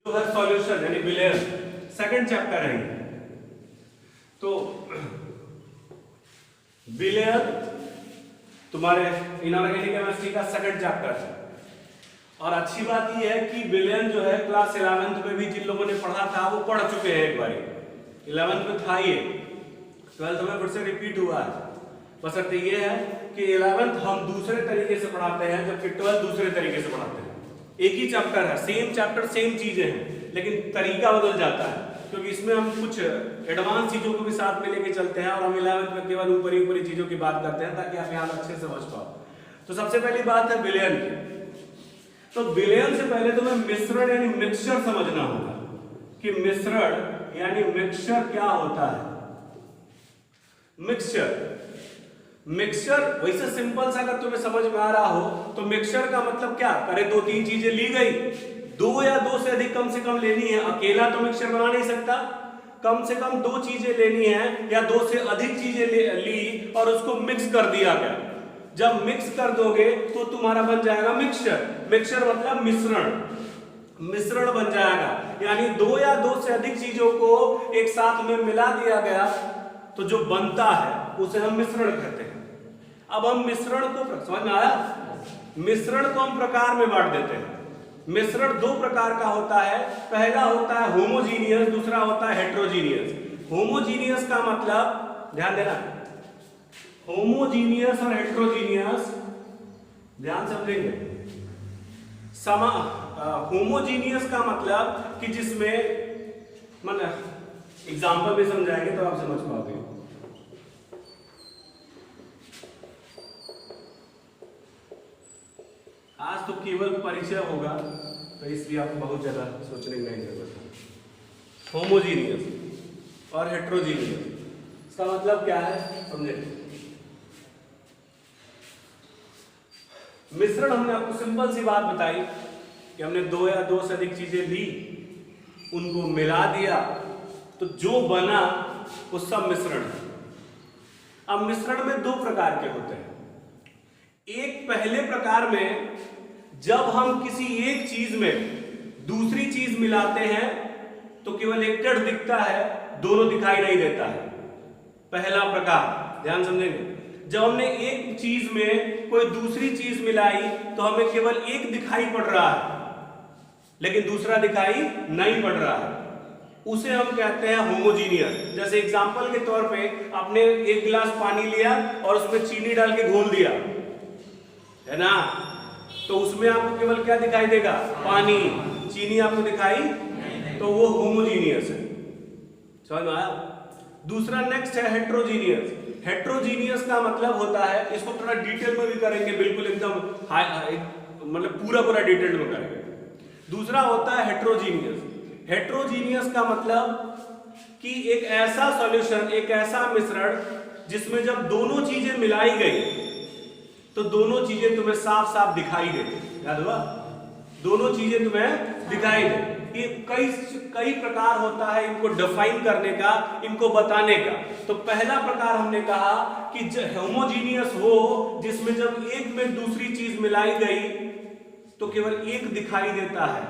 जो है सॉल्यूशन यानी विलयन, सेकंड चैप्टर है ये। तो विलयन तुम्हारे इनऑर्गेनिक केमिस्ट्री का सेकंड चैप्टर है। और अच्छी बात यह है कि विलयन जो है क्लास 11th में भी जिन लोगों ने पढ़ा था वो पढ़ चुके हैं एक बार। 11th में था ये, 12th में फिर से रिपीट हुआ है। बशर्ते ये है कि 11th हम दूसरे तरीके से पढ़ाते हैं जबकि 12th दूसरे तरीके से पढ़ाते हैं। एक ही चैप्टर है, सेम चैप्टर सेम चीजें हैं, लेकिन तरीका बदल जाता है क्योंकि इसमें हम कुछ एडवांस चीजों को भी साथ में लेके चलते हैं और हम 11th में केवल ऊपरी चीजों की बात करते हैं ताकि आप यहाँ अच्छे से समझ पाओ। तो सबसे पहली बात है विलयन की। तो विलयन से पहले तो मैं मिश्रण यानी मिक्सचर समझना होगा कि मिश्रण यानी मिक्सचर क्या होता है। मिक्सचर वैसे सिंपल सा अगर तुम्हें समझ में आ रहा हो तो मिक्सचर का मतलब क्या करे, दो तीन चीजें ली गई, दो या दो से अधिक कम से कम लेनी है। अकेला तो मिक्सचर बना नहीं सकता, कम से कम दो चीजें लेनी है या दो से अधिक चीजें ली और उसको मिक्स कर दिया गया। जब मिक्स कर दोगे तो तुम्हारा बन जाएगा मिक्सचर। मिक्सचर मतलब मिश्रण बन जाएगा, यानी दो या दो से अधिक चीजों को एक साथ में मिला दिया गया तो जो बनता है उसे हम मिश्रण कहते हैं। अब हम मिश्रण को समझ में आया, मिश्रण को हम प्रकार में बांट देते हैं। मिश्रण दो प्रकार का होता है, पहला होता है होमोजीनियस, दूसरा होता है हेट्रोजीनियस। होमोजीनियस का मतलब ध्यान देना, होमोजीनियस और हेट्रोजीनियस ध्यान समझेंगे। होमोजीनियस का मतलब कि जिसमें मतलब एग्जांपल भी समझाएंगे तो आप समझ पाओगे। आज तो केवल परिचय होगा तो इसलिए आपको बहुत ज्यादा सोचने की नहीं जरूरत है। होमोजीनियस और हेट्रोजीनियस इसका मतलब क्या है समझे। मिश्रण हमने आपको सिंपल सी बात बताई कि हमने दो या दो से अधिक चीजें ली, उनको मिला दिया तो जो बना वो सब मिश्रण है। अब मिश्रण में दो प्रकार के होते हैं। एक पहले प्रकार में जब हम किसी एक चीज में दूसरी चीज मिलाते हैं तो केवल एक जड़ दिखता है, दोनों दिखाई नहीं देता है। पहला प्रकार ध्यान समझेंगे, जब हमने एक चीज में कोई दूसरी चीज मिलाई तो हमें केवल एक दिखाई पड़ रहा है लेकिन दूसरा दिखाई नहीं पड़ रहा है, उसे हम कहते हैं होमोजीनियस। जैसे एग्जांपल के तौर पे आपने एक गिलास पानी लिया और उसमें चीनी डाल के घोल दिया है ना, तो उसमें आपको केवल क्या दिखाई देगा, पानी, चीनी आपको दिखाई, तो वो होमोजीनियस है। समझ में आया। दूसरा नेक्स्ट है हेट्रोजीनियस। हेट्रोजीनियस का मतलब होता है, इसको थोड़ा डिटेल में भी करेंगे, बिल्कुल एकदम मतलब पूरा डिटेल में करेंगे। दूसरा होता है हेट्रोजीनियस। हेट्रोजीनियस का मतलब कि एक ऐसा सॉल्यूशन, एक ऐसा मिश्रण जिसमें जब दोनों चीजें मिलाई गई तो दोनों चीजें तुम्हें साफ साफ दिखाई देती। याद हुआ, दोनों चीजें तुम्हें दिखाई दे। ये कई प्रकार होता है इनको डिफाइन करने का, इनको बताने का। तो पहला प्रकार हमने कहा कि होमोजीनियस हो जिसमें जब एक में दूसरी चीज मिलाई गई तो केवल एक दिखाई देता है,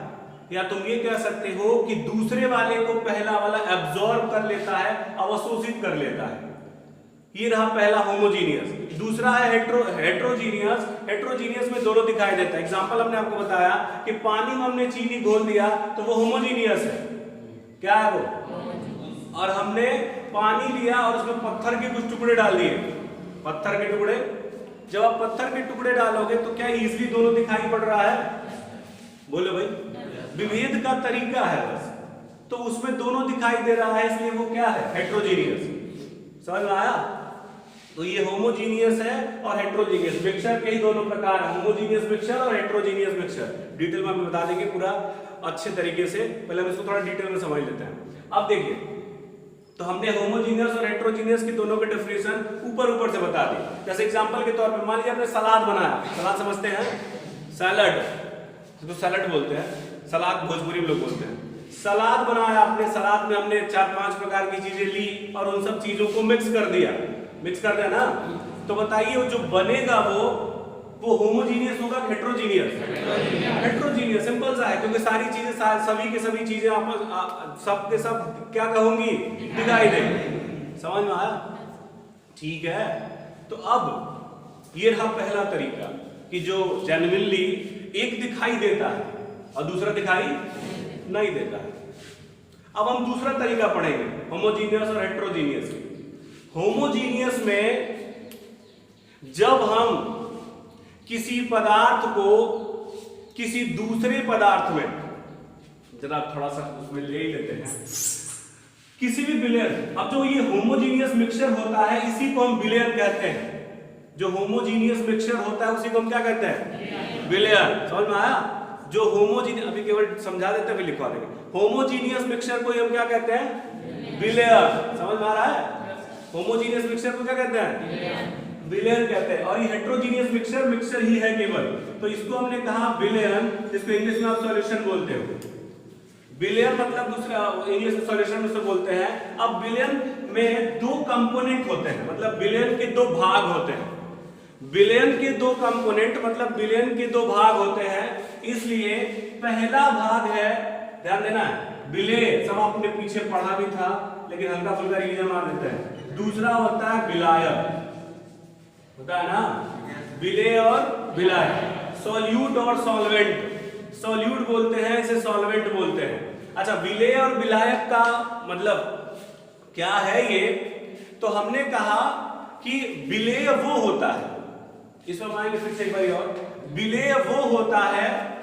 या तुम ये कह सकते हो कि दूसरे वाले को पहला वाला एब्जॉर्ब कर लेता है, अवशोषित कर लेता है। ये रहा पहला होमोजीनियस। दूसरा है हेट्रोजीनियस। हेट्रोजीनियस में दोनों दिखाई देता है। एग्जांपल हमने आपको बताया कि पानी में हमने चीनी घोल दिया तो वो होमोजीनियस है। क्या है वो, और हमने पानी लिया और उसमें पत्थर के कुछ टुकड़े डाल दिए, पत्थर के टुकड़े। जब आप पत्थर के टुकड़े डालोगे तो क्या इजीली दोनों दिखाई पड़ रहा है, बोलो भाई, विभेद का तरीका है बस, तो उसमें दोनों दिखाई दे रहा है, इसलिए वो क्या है, हेट्रोजीनियस। समझ में आया। तो ये होमोजीनियस है और हेट्रोजीनियस। मिक्सचर के ही दोनों प्रकार है, होमोजीनियस मिक्सचर और हेट्रोजीनियस मिक्सचर। डिटेल में आपको बता देंगे पूरा अच्छे तरीके से, पहले हम इसको थोड़ा डिटेल में समझ लेते हैं। अब देखिए, तो हमने होमोजीनियस और हेट्रोजीनियस की दोनों के डेफिनेशन ऊपर से बता दी। जैसे एग्जांपल के तौर पे मान लीजिए आपने सलाद बनाया, सलाद समझते हैं, सैलड, इसको सैलड बोलते हैं, सलाद भोजपुरी में लोग बोलते हैं। सलाद बनाया आपने, सलाद में हमने 4-5 प्रकार की चीजें ली और उन सब चीजों को मिक्स कर दिया, मिक्स कर दिया ना, तो बताइए जो बनेगा वो वो होमोजीनियस होगा कि हेट्रोजीनियस? हेट्रोजीनियस। सिंपल सा है, क्योंकि सारी चीजें सभी के सभी चीजें आपस सब के सब क्या कहूंगी? दिखाई देंगी। समझ में आया? ठीक है। तो अब ये रहा पहला तरीका कि जो जेन्युइनली एक दिखाई देता है और दूसरा दिखाई नहीं देता है। अब हम दूसरा तरीका पढ़ेंगे, होमोजीनियस और हेट्रोजीनियस। होमोजीनियस में जब हम किसी पदार्थ को किसी दूसरे पदार्थ में, जरा थोड़ा सा उसमें ले ही लेते हैं, किसी भी विलयन, अब जो ये होमोजीनियस मिक्सचर होता है इसी को हम विलयन कहते हैं। जो होमोजीनियस मिक्सचर होता है उसी को हम क्या कहते हैं? विलयन। समझ में आया? जो होमोजीनियस, अभी केवल समझा देते हैं, लिखवा देंगे। होमोजीनियस मिक्सचर को हम क्या कहते हैं? विलयन। समझ में आ रहा है? होमोजीनियस मिक्सचर को क्या कहते हैं? विलयन कहते हैं। और ये हेट्रोजीनियस मिक्सचर ही है केवल, तो इसको हमने कहा विलयन, जिसको इंग्लिश में आप सॉल्यूशन बोलते हो। विलयन मतलब दूसरा इंग्लिश में सॉल्यूशन में से बोलते हैं। अब विलयन में दो कंपोनेंट होते हैं, मतलब विलयन के दो भाग होते हैं। विलयन के दो कंपोनेंट मतलब विलयन के दो भाग होते हैं। इसलिए पहला भाग है, ध्यान देना है, विलेय, सब आपने पीछे पढ़ा भी था लेकिन हल्का फुल्का रिवीजन मार देते हैं। दूसरा होता है विलायक, होता है ना, विलेय और विलायक। सॉल्यूट और सॉल्वेंट, सॉल्यूट बोलते हैं इसे, सॉल्वेंट बोलते हैं। अच्छा, विलेय और विलायक का मतलब क्या है ये? तो हमने कहा कि विलेय वो होता है, इसमें आएंगे फिर से एक बार और, विलेय वो होता है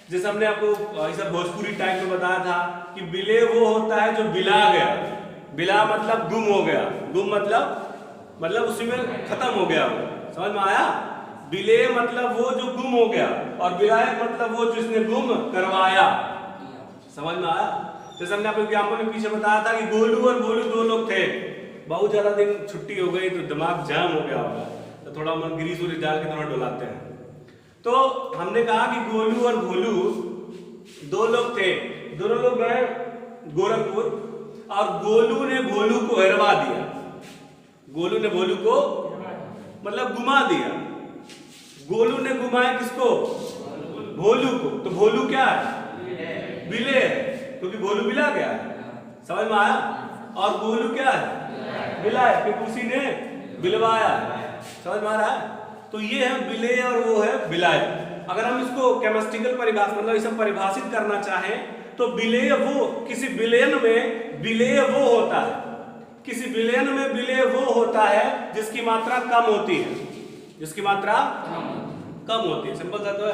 जैसे हमने आपको ऐसा भोजपुरी टाइप में बताया था कि विलेय वो होता है जो विला गया। विला मतलब गुम हो गया, गुम मतलब उसी में खत्म हो गया वो। समझ में आया? विलेय मतलब वो जो गुम हो गया और विलायक मतलब वो जिसने गुम करवाया। समझ में आया? जैसे हमने आपको एग्जाम्पल में पीछे बताया था कि गोलू और भोलू दो लोग थे, बहुत ज्यादा दिन छुट्टी हो गई तो दिमाग जाम हो गया होगा, तो थोड़ा मन गिरी सूरी डाल के थोड़ा डुलाते हैं। तो हमने कहा कि गोलू और भोलू दो लोग थे, दोनों लोग गए गोरखपुर और गोलू ने भोलू को हरवा दिया। गोलू ने भोलू को मतलब घुमा दिया। गोलू ने घुमाया किसको? भोलू को। तो भोलू क्या है? विलेय है, क्योंकि भोलू विला गया है। समझ में आया? और गोलू क्या है? विलायक, क्योंकि उसी ने विलवाया है। समझ में आ रहा है? तो ये है विलेय और वो है विलायक। अगर हम इसको केमिस्ट्रिकल परिभाषा मतलब इसे परिभाषित करना चाहें तो विलेय वो, किसी विलयन में विलेय वो होता है, किसी विलयन में विलेय वो होता है जिसकी मात्रा कम होती है, जिसकी मात्रा कम होती है। सिंपल सा तो है,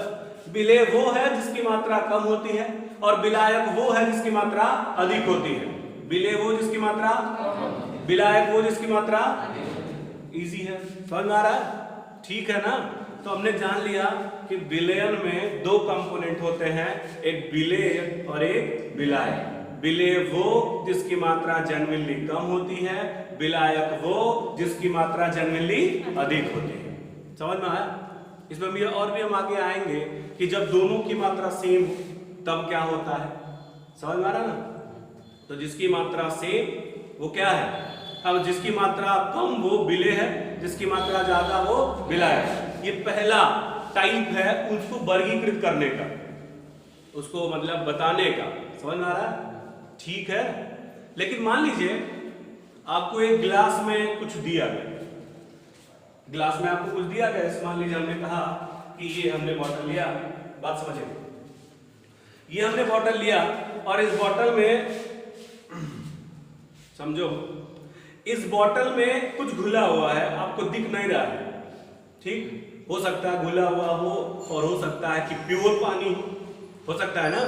विलेय वो है जिसकी मात्रा कम होती है और विलायक वो है जिसकी मात्रा अधिक होती है। विलेय वो जिसकी मात्रा, विलायक वो जिसकी मात्रा। इजी है, समझ में आ रहा है? ठीक है ना? तो हमने जान लिया कि विलयन में दो कंपोनेंट होते हैं, एक विलेय और एक विलायक। विलेय वो जिसकी मात्रा जेन्युइनली कम होती है, विलायक वो जिसकी मात्रा जेन्युइनली अधिक होती है। समझ में आया? इसमें भी और भी हम आगे आएंगे कि जब दोनों की मात्रा सेम हो तब क्या होता है। समझ में आ रहा ना? तो जिसकी मात्रा सेम वो क्या है? अब जिसकी मात्रा कम वो विलेय है, जिसकी मात्रा ज्यादा वो विलायक है। ये पहला टाइप है उसको वर्गीकृत करने का, उसको मतलब बताने का। समझ में आ रहा है? ठीक है। लेकिन मान लीजिए आपको एक गिलास में कुछ दिया गया, गिलास में आपको कुछ दिया गया। मान लीजिए हमने कहा कि ये हमने बॉटल लिया, बात समझे, ये हमने बॉटल लिया और इस बॉटल में समझो, इस बॉटल में कुछ घुला हुआ है, आपको दिख नहीं रहा है। ठीक, हो सकता है घुला हुआ हो और हो सकता है कि प्योर पानी हो सकता है ना,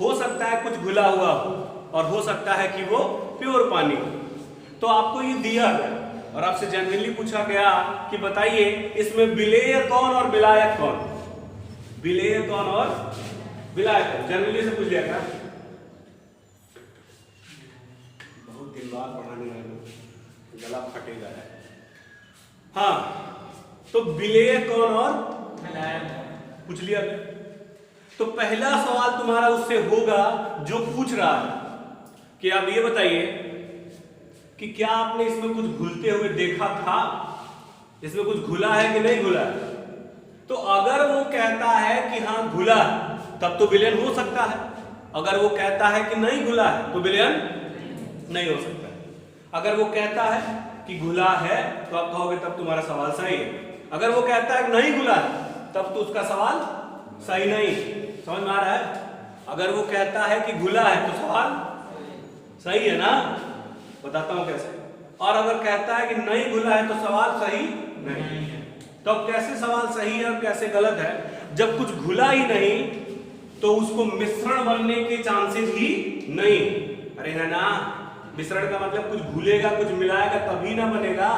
हो सकता है कुछ घुला हुआ हो और हो सकता है कि वो प्योर पानी हो। तो आपको ये दिया गया और आपसे जेन्युइनली पूछा गया कि बताइए इसमें विलेय कौन और विलायक कौन? विलेय कौन और विलायक कौन? जेन्युइनली से पूछ लिया क्या? बहुत दिन बाद पढ़ाने वाले गला फटेगा। हाँ, तो विलेय कौन और विलायक पूछ लिया गया। तो पहला सवाल तुम्हारा उससे होगा जो पूछ रहा है कि आप ये बताइए कि क्या आपने इसमें कुछ घुलते हुए देखा था? इसमें कुछ घुला है कि नहीं घुला है? तो अगर वो कहता है कि हाँ घुला तब तो विलयन हो सकता है, अगर वो कहता है कि नहीं घुला है तो विलयन नहीं हो सकता है। अगर वो कहता है कि घुला है तो आप कहोगे तब तुम्हारा सवाल सही है, अगर वो कहता है कि नहीं घुला है तब तो उसका सवाल सही नहीं। समझ में आ रहा है? अगर वो कहता है कि घुला है तो सवाल सही है ना, बताता हूं कैसे। और अगर कहता है कि नहीं घुला है तो सवाल सही नहीं है। तो अब कैसे सवाल सही है और कैसे गलत है? जब कुछ घुला ही नहीं तो उसको मिश्रण बनने के चांसेस ही नहीं। अरे है ना, मिश्रण का मतलब कुछ घुलेगा कुछ मिलाएगा तभी ना बनेगा।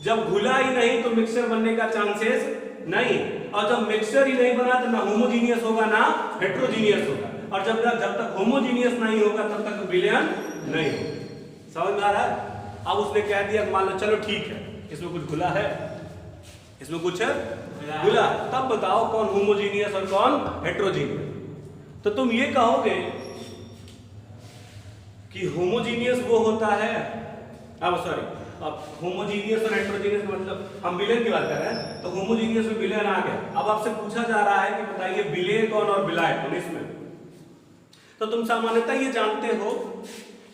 जब घुला ही नहीं तो मिक्सचर बनने का चांसेस नहीं, और जब मिक्सचर ही नहीं बना तो ना होमोजीनियस होगा ना हेट्रोजीनियस होगा, और जब तक होमोजीनियस नहीं होगा तब तक विलयन नहीं होगा। समझ में आ रहा है? अब उसने कह दिया मान लो चलो ठीक है इसमें कुछ घुला है, इसमें कुछ घुला, तब बताओ कौन होमोजीनियस और कौन हेट्रोजीनियस। तो तुम ये कहोगे कि होमोजीनियस वो होता है, अब सॉरी, अब होमोजीनियस और हेट्रोजीनियस मतलब हम विलयन की बात कर रहे हैं, तो होमोजीनियस में विलयन आ गया। अब आपसे पूछा जा रहा है कि बताइए विलेय कौन और विलायक कौन इसमें। तो तुम सामान्यतः ये जानते हो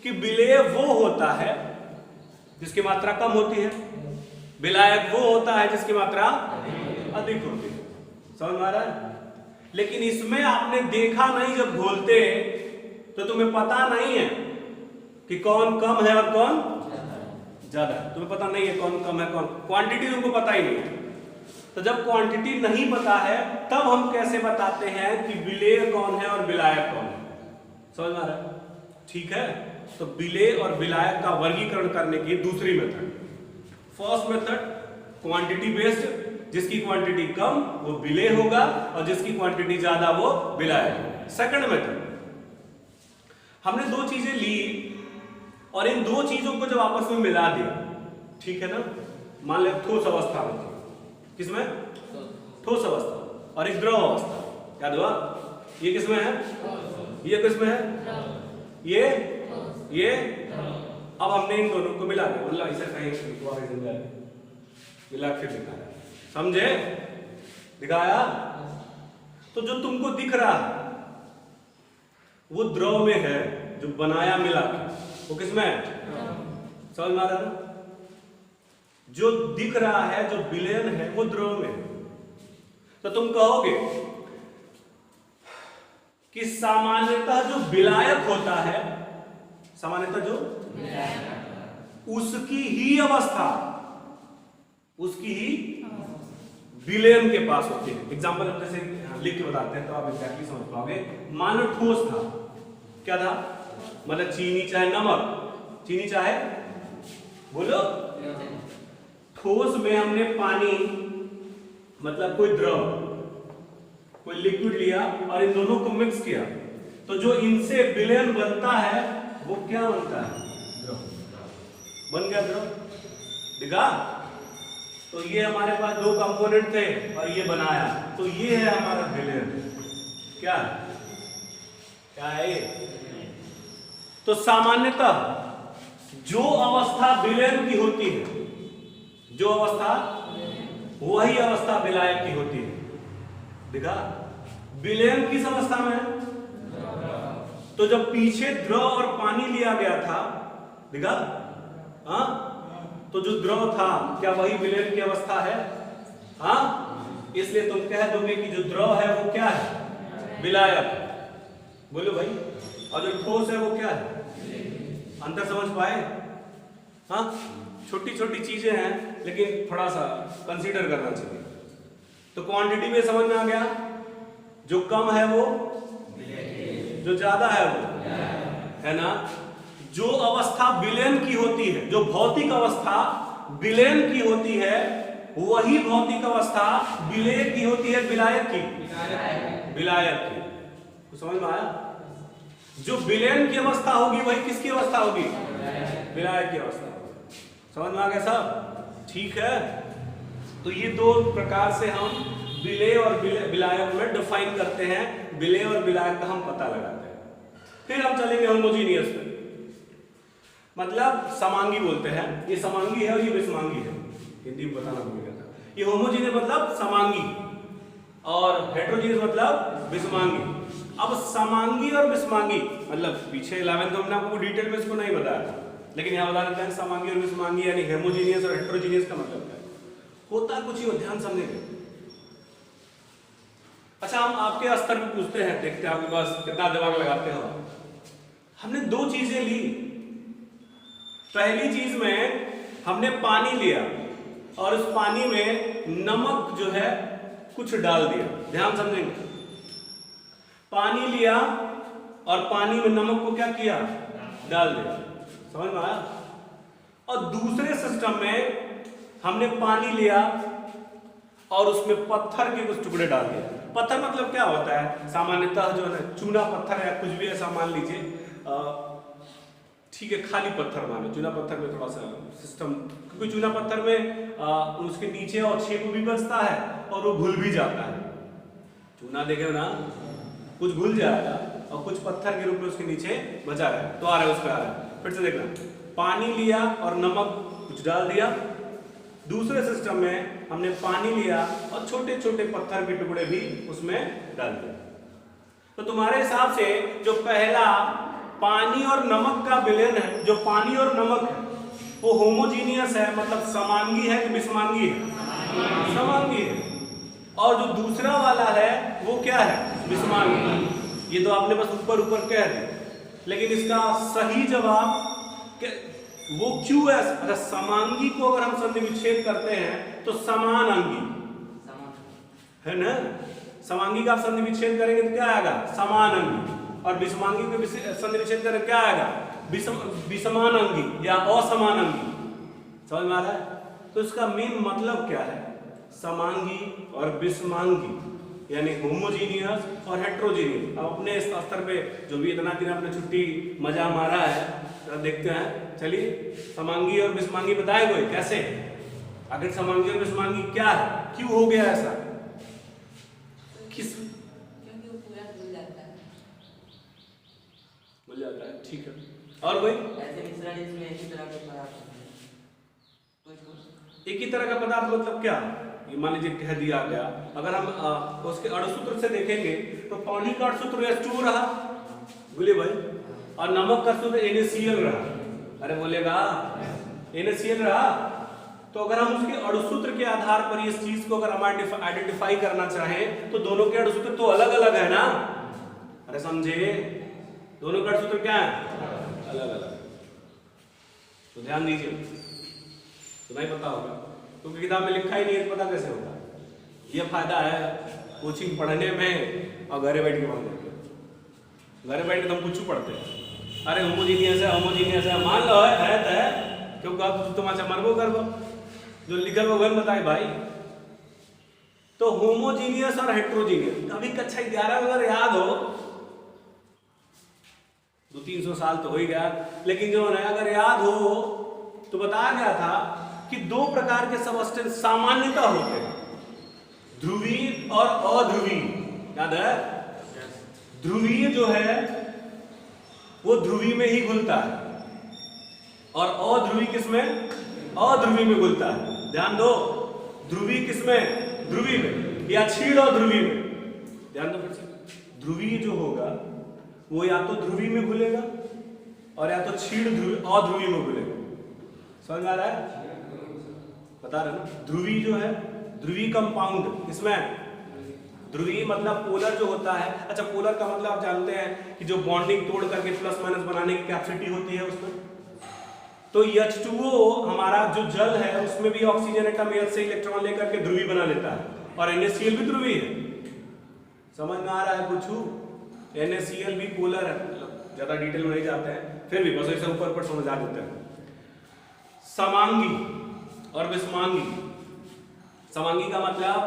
कि विलेय वो होता है जिसकी मात्रा कम होती है, विलायक वो होता है जिसकी मात्रा अधिक होती है। समझ में आ रहा है? लेकिन इसमें आपने देखा नहीं, जब घोलते तो तुम्हें पता नहीं है कि कौन कम है और कौन ज्यादा है। तुम्हें पता नहीं है कौन कम है कौन, क्वांटिटी तुमको पता ही नहीं है। तो जब क्वांटिटी नहीं पता है तब हम कैसे बताते हैं कि विलेय कौन है और विलायक कौन है? समझ में आ रहा है? ठीक है, तो विलेय और विलायक का वर्गीकरण करने की दूसरी method, first method quantity based, जिसकी क्वांटिटी कम वो विलेय होगा और जिसकी क्वांटिटी ज्यादा वो विलायक होगा। सेकंड मेथड, हमने दो चीजें ली और इन दो चीजों को जब आपस में मिला दिया, ठीक है ना, मान ले ठोस अवस्था में, किसमें? ठोस अवस्था, और एक द्रव अवस्था, याद हुआ? ये किसमें है? ये किसमें है? ये अब हमने इन दोनों को मिला दिया, बोला ऐसा कहीं मिला फिर दिखाया, समझे? दिखाया। तो जो तुमको दिख रहा है वो द्रव में है, जो बनाया मिला के, वो किसमें है? समझ में आ रहा है? जो दिख रहा है, जो विलयन है, वो द्रव में है। तो तुम कहोगे कि सामान्यतः जो विलायक होता है, सामान्यतः जो उसकी ही अवस्था, उसकी ही विलयन के पास होती है। एग्जाम्पल हम जैसे लिख के बताते हैं तो आप एग्जैक्टली समझ पाओगे। मान लो ठोस था, क्या था? मतलब चीनी चाहे नमक, चीनी चाहे, बोलो, ठोस में हमने पानी मतलब कोई द्रव, कोई लिक्विड लिया और इन दोनों को मिक्स किया, तो जो इनसे विलयन बनता है वो क्या बनता है? द्रव। बन गया द्रव, दिखा? तो ये हमारे पास दो कंपोनेंट थे और ये बनाया, तो ये है हमारा विलयन। क्या क्या है ये? तो सामान्यतः जो अवस्था विलयन की होती है, जो अवस्था, वही अवस्था विलायक की होती है। दिखा? विलयन किस अवस्था में है? तो जब पीछे द्रव और पानी लिया गया था, दिखा? हाँ, तो जो द्रव था क्या वही विलयन की अवस्था है? हाँ, इसलिए तुम कह दोगे कि जो द्रव है वो क्या है? विलायक। बोलो भाई। और जो ठोस है वो क्या है? अंतर समझ पाए? हाँ, छोटी छोटी चीजें हैं लेकिन थोड़ा सा कंसीडर करना चाहिए। तो क्वांटिटी में समझ में आ गया, जो कम है वो, जो ज्यादा है वो, है ना? जो अवस्था विलयन की होती है, जो भौतिक अवस्था विलयन की होती है, वही भौतिक अवस्था विलेय की होती है विलायक की, विलायक की। तो समझ में आया? जो विलयन की अवस्था होगी वही किसकी अवस्था होगी? विलायक की अवस्था। समझ में आ गया सब? ठीक है। तो ये दो प्रकार से हम विलेय और विलायक में डिफाइन करते हैं, विलेय और विलायक का हम पता लगाते हैं। फिर हम चलेंगे होमोजीनियस पे, मतलब समांगी बोलते हैं। ये समांगी है और ये विषमांगी है, हिंदी में बताना भूल गया था। ये होमोजीनियस मतलब समांगी, और हेट्रोजीनियस मतलब विषमांगी। अब समांगी और विषमांगी मतलब पीछे 11th में हमने आपको डिटेल में इसको नहीं बताया था, लेकिन यहाँ बता देते हैं समांगी और विषमांगी यानी हेमोजीनियस और हेट्रोजीनियस का मतलब क्या है। होता कुछ ही हो, ध्यान समझेंगे। अच्छा, हम आपके स्तर पे पूछते हैं, देखते हैं आपके पास कितना दिमाग लगाते हो। हमने दो चीजें ली। पहली चीज में हमने पानी लिया और उस पानी में नमक जो है कुछ डाल दिया। ध्यान समझेंगे, पानी लिया और पानी में नमक को क्या किया, डाल दिया। समझ में आया। और दूसरे सिस्टम में हमने पानी लिया और उसमें पत्थर के कुछ टुकड़े डाल दिए। पत्थर मतलब क्या होता है, सामान्यतः जो है चूना पत्थर या कुछ भी ऐसा मान लीजिए, ठीक है, खाली पत्थर मानो। चूना पत्थर में थोड़ा सा सिस्टम, क्योंकि चूना पत्थर में उसके नीचे और छेप भी बचता है और वो घुल भी जाता है। चूना देखे ना, कुछ घुल जाएगा और कुछ पत्थर के रूप में उसके नीचे बचा है। तो आ रहा है, उस पर आ रहा है। फिर से देखना, पानी लिया और नमक कुछ डाल दिया। दूसरे सिस्टम में हमने पानी लिया और छोटे छोटे पत्थर के टुकड़े भी उसमें डाल दिए। तो तुम्हारे हिसाब से जो पहला पानी और नमक का विलयन है, जो पानी और नमक है, वो होमोजीनियस है, मतलब समांगी है कि विषमांगी है? समांगी है। और जो दूसरा वाला है वो क्या है, विषमांगी। ये तो आपने बस ऊपर ऊपर कह दिया, लेकिन इसका सही जवाब वो क्यों है? अच्छा, समांगी को अगर हम संधि विच्छेद करते हैं तो समान अंगी है ना। समांगी का आप संधि विच्छेद करेंगे तो क्या आएगा, समान अंगी। और विषमांगी को संधि विच्छेद करेंगे क्या आएगा, विषमान अंगी या असमान अंगी। समझ में आ रहा है। तो इसका मेन मतलब क्या है, समांगी और विषमांगी यानी होमोजीनियस और हेट्रोजीनियस। अब अपने स्तर पे जो भी इतना दिन आपने छुट्टी मजा मारा है, तो देखते हैं। चलिए, समांगी और विषमांगी बताए कोई कैसे, आखिर समांगी और विषमांगी क्या है, क्यों हो गया ऐसा, किस भूल जाता है। ठीक है, और कोई ऐसे मिश्रण इसमें एक ही तरह के पदार्थ एक ही तरह का पदार्थ मतलब क्या, ये मान लीजिए कह दिया गया। अगर हम उसके अणुसूत्र से देखेंगे तो पानी का अणुसूत्र H2O रहा, बोलिए भाई, और नमक का सूत्र NaCl रहा। अरे बोलेगा NaCl रहा। तो अगर हम उसके अणुसूत्र के आधार पर इस चीज को अगर हम आइडेंटिफाई करना चाहें तो दोनों के अणुसूत्र तो अलग अलग है ना। अरे समझे, दोनों का अणुसूत्र क्या है, अलग अलग। तो ध्यान दीजिए, तो नहीं पता होगा क्योंकि किताब में लिखा ही नहीं है, पता कैसे होगा। ये फायदा है कोचिंग पढ़ने में और घरे बैठ के पढ़ने में। घरे बैठ के हम कुछ पढ़ते हैं, अरे होमोजीनियस है, होमोजीनियस है, मान लो है तो है, क्योंकि अब तुम अच्छा मरबो करबो, जो लिखल वो वही बताए भाई। तो होमोजीनियस और हेट्रोजीनियस अभी कक्षा 11 अगर याद हो, 200-300 साल तो हो ही गया, लेकिन जो है अगर याद हो तो बताया गया था कि दो प्रकार के सबस्टेंस सामान्यतः होते हैं, ध्रुवीय और अध्रुवीय। याद है, ध्रुवीय जो है वो ध्रुवीय में ही घुलता है और अध्रुवीय किसमें, अध्रुवीय में घुलता है। ध्यान दो, ध्रुवीय किसमें, ध्रुवीय में, या क्षीण और ध्रुवीय में। ध्यान दो फिर से, ध्रुवीय जो होगा वो या तो ध्रुवीय में घुलेगा और या तो क्षीण अध्रुवीय में घुलेगा। समझ आ रहा है, बता रहे ना। ध्रुवीय जो है, ध्रुवीय कंपाउंड, इसमें ध्रुवीय मतलब पोलर जो होता है। अच्छा, पोलर का मतलब आप जानते हैं कि जो बॉन्डिंग तोड़ करके प्लस माइनस बनाने की कैपेसिटी होती है उसमें। तो H2O हमारा जो जल है उसमें भी ऑक्सीजन एटम H से इलेक्ट्रॉन लेकर के ध्रुवीय बना लेता है, और NaCl भी ध्रुवीय है। समझ में आ रहा है कुछ, NaCl भी पोलर है, ज्यादा डिटेल में नहीं जाते हैं, फिर भी बस ऐसे ऊपर ऊपर समझा देते हैं। समांगी और विषमांगी। समांगी का मतलब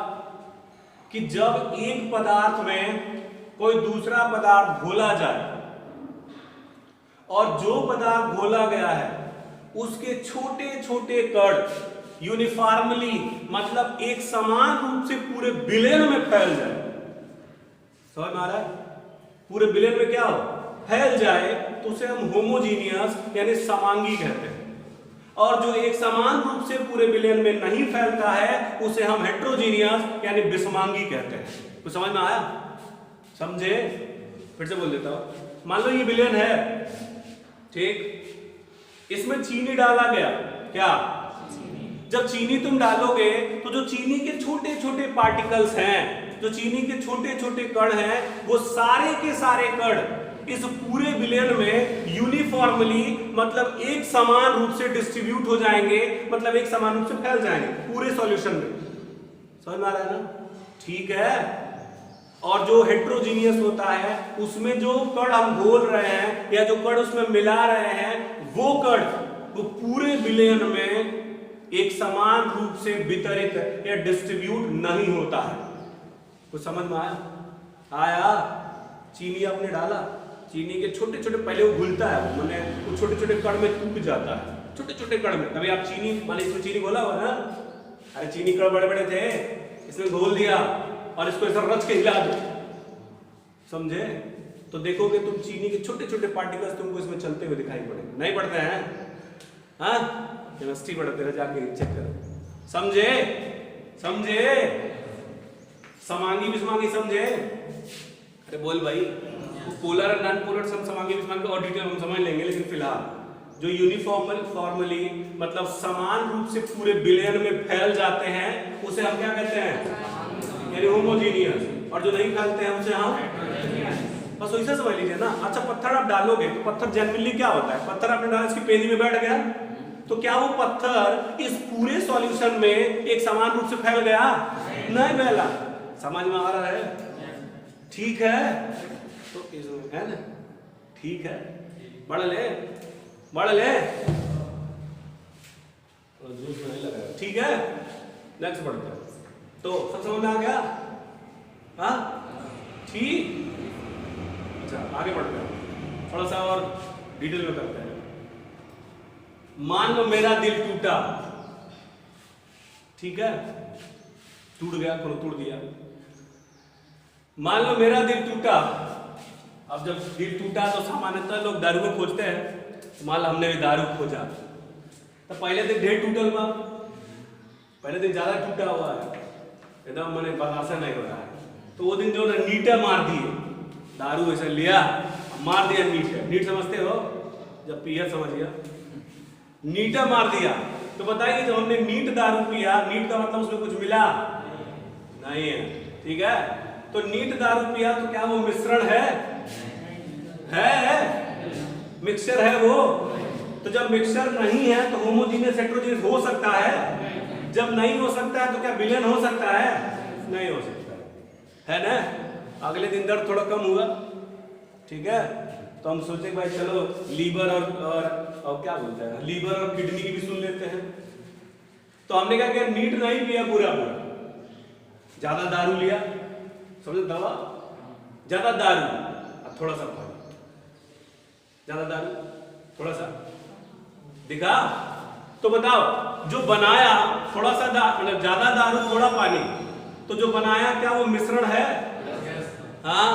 कि जब एक पदार्थ में कोई दूसरा पदार्थ घोला जाए और जो पदार्थ घोला गया है उसके छोटे छोटे कण यूनिफॉर्मली मतलब एक समान रूप से पूरे विलयन में फैल जाए। समझ में आ रहा है, पूरे विलयन में क्या हो, फैल जाए, तो उसे हम होमोजीनियस यानी समांगी कहते हैं। और जो एक समान रूप से पूरे विलयन में नहीं फैलता है उसे हम हेट्रोजीनियस यानी विषमांगी कहते हैं। कुछ समझ में आया? समझे? फिर से बोल देता हूं, मान लो ये विलेन है, ठीक, इसमें चीनी डाला गया, क्या? जब चीनी तुम डालोगे तो जो चीनी के छोटे छोटे पार्टिकल्स हैं, जो चीनी के छोटे छोटे कण हैं, वो सारे के सारे कण इस पूरे विलेन में यूनिफॉर्मली, मतलब एक समान रूप से डिस्ट्रीब्यूट हो जाएंगे, मतलब एक समान रूप से फैल जाएंगे पूरे सॉल्यूशन में। समझ में आ रहा है ना? ठीक है। और जो हेट्रोजीनियस होता है उसमें जो कण हम घोल रहे हैं या जो कण उसमें मिला रहे हैं, वो कण वो पूरे विलेन में एक समान रूप से वितरित या डिस्ट्रीब्यूट नहीं होता है। कुछ समझ में आया? आया? चीनी आपने डाला, चीनी के छोटे छोटे, पहले वो घुलता है, मैंने वो छोटे छोटे कण में टूट जाता है, छोटे छोटे कण में। कभी आप चीनी, मान लीजिए इसमें चीनी घोला हुआ ना, अरे चीनी कण बड़े बड़े थे, इसमें घोल दिया और इसको ऐसा रच के हिला दो, समझे? तो देखोगे तुम चीनी के छोटे छोटे पार्टिकल्स तुमको इसमें चलते हुए दिखाई पड़ेंगे। नहीं पड़ते हैं? हाँ, केमिस्ट्री पढ़ते रहे, जाके चेक करो। समझे? समझे? समांगी विसमांगी समझे? अरे बोल भाई, पोलर और नॉन पोलर समांगी विसमांगी और डिटेल हम समझ लेंगे, लेकिन फिलहाल जो यूनिफॉर्मली मतलब समान रूप से पूरे विलेन में फैल जाते हैं उसे हम क्या कहते हैं? यानी होमोजीनियस। और जो नहीं फैलते हैं उसे हम बस वैसे समझ लीजिए ना। अच्छा, पत्थर आप डालोगे तो पत्थर जनरली क्या होता है? पत्थर आपने डाला, इसकी पेनी में बैठ गया, तो क्या वो पत्थर इस पूरे सॉल्यूशन में एक समान रूप से फैल गया? नहीं फैला। समझ में आ रहा है? ठीक है, तो है ना? ठीक है, बढ़ ले, बढ़ ले, जूस नहीं लगा। ठीक है, नेक्स्ट बढ़ते हैं। तो सब समझ में आ गया? हाँ, ठीक। अच्छा, आगे बढ़ते हैं, थोड़ा सा और डिटेल में करते हैं। मान लो मेरा दिल टूटा, ठीक है, टूट गया, कोनो तोड़ दिया। मान लो मेरा दिल टूटा। अब जब दिल टूटा तो सामान्यतः लोग दारू को खोजते हैं, तो मान लो हमने भी दारू खोजा, तो पहले दिन ढेर टूटल बा, पहले दिन ज्यादा टूटा हुआ है, एकदम मैंने बर्दाश्त नहीं हो रहा है, तो वो दिन जो ना नीटे मार दिए, दारू ऐसे लिया मार दिया नीटे। नीट समझते हो? जब पिया समझ गया, नीटा मार दिया। तो बताइए जब हमने नीट दारू पिया, नीट का मतलब उसमें कुछ मिला नहीं है, ठीक है? तो नीट दारू पिया तो क्या वो मिश्रण है? मिक्सचर है वो। तो जब मिक्सचर नहीं है तो होमोजीनियस हेट्रोजीनियस हो सकता है? जब नहीं हो सकता है तो क्या विलेन हो सकता है? नहीं हो सकता है ना? अगले दिन दर्द थोड़ा कम हुआ, ठीक है, तो हम सोचे भाई चलो लीवर और क्या बोलते हैं, लीवर और किडनी की भी सुन लेते हैं। तो हमने क्या किया, नीट नहीं पिया पूरा, ज्यादा दारू लिया, समझे? दवा ज्यादा दारू और थोड़ा सा पानी, ज्यादा दारू थोड़ा सा दिखा। तो बताओ जो बनाया थोड़ा सा मतलब ज्यादा दारू थोड़ा पानी, तो जो बनाया क्या वो मिश्रण है? हाँ,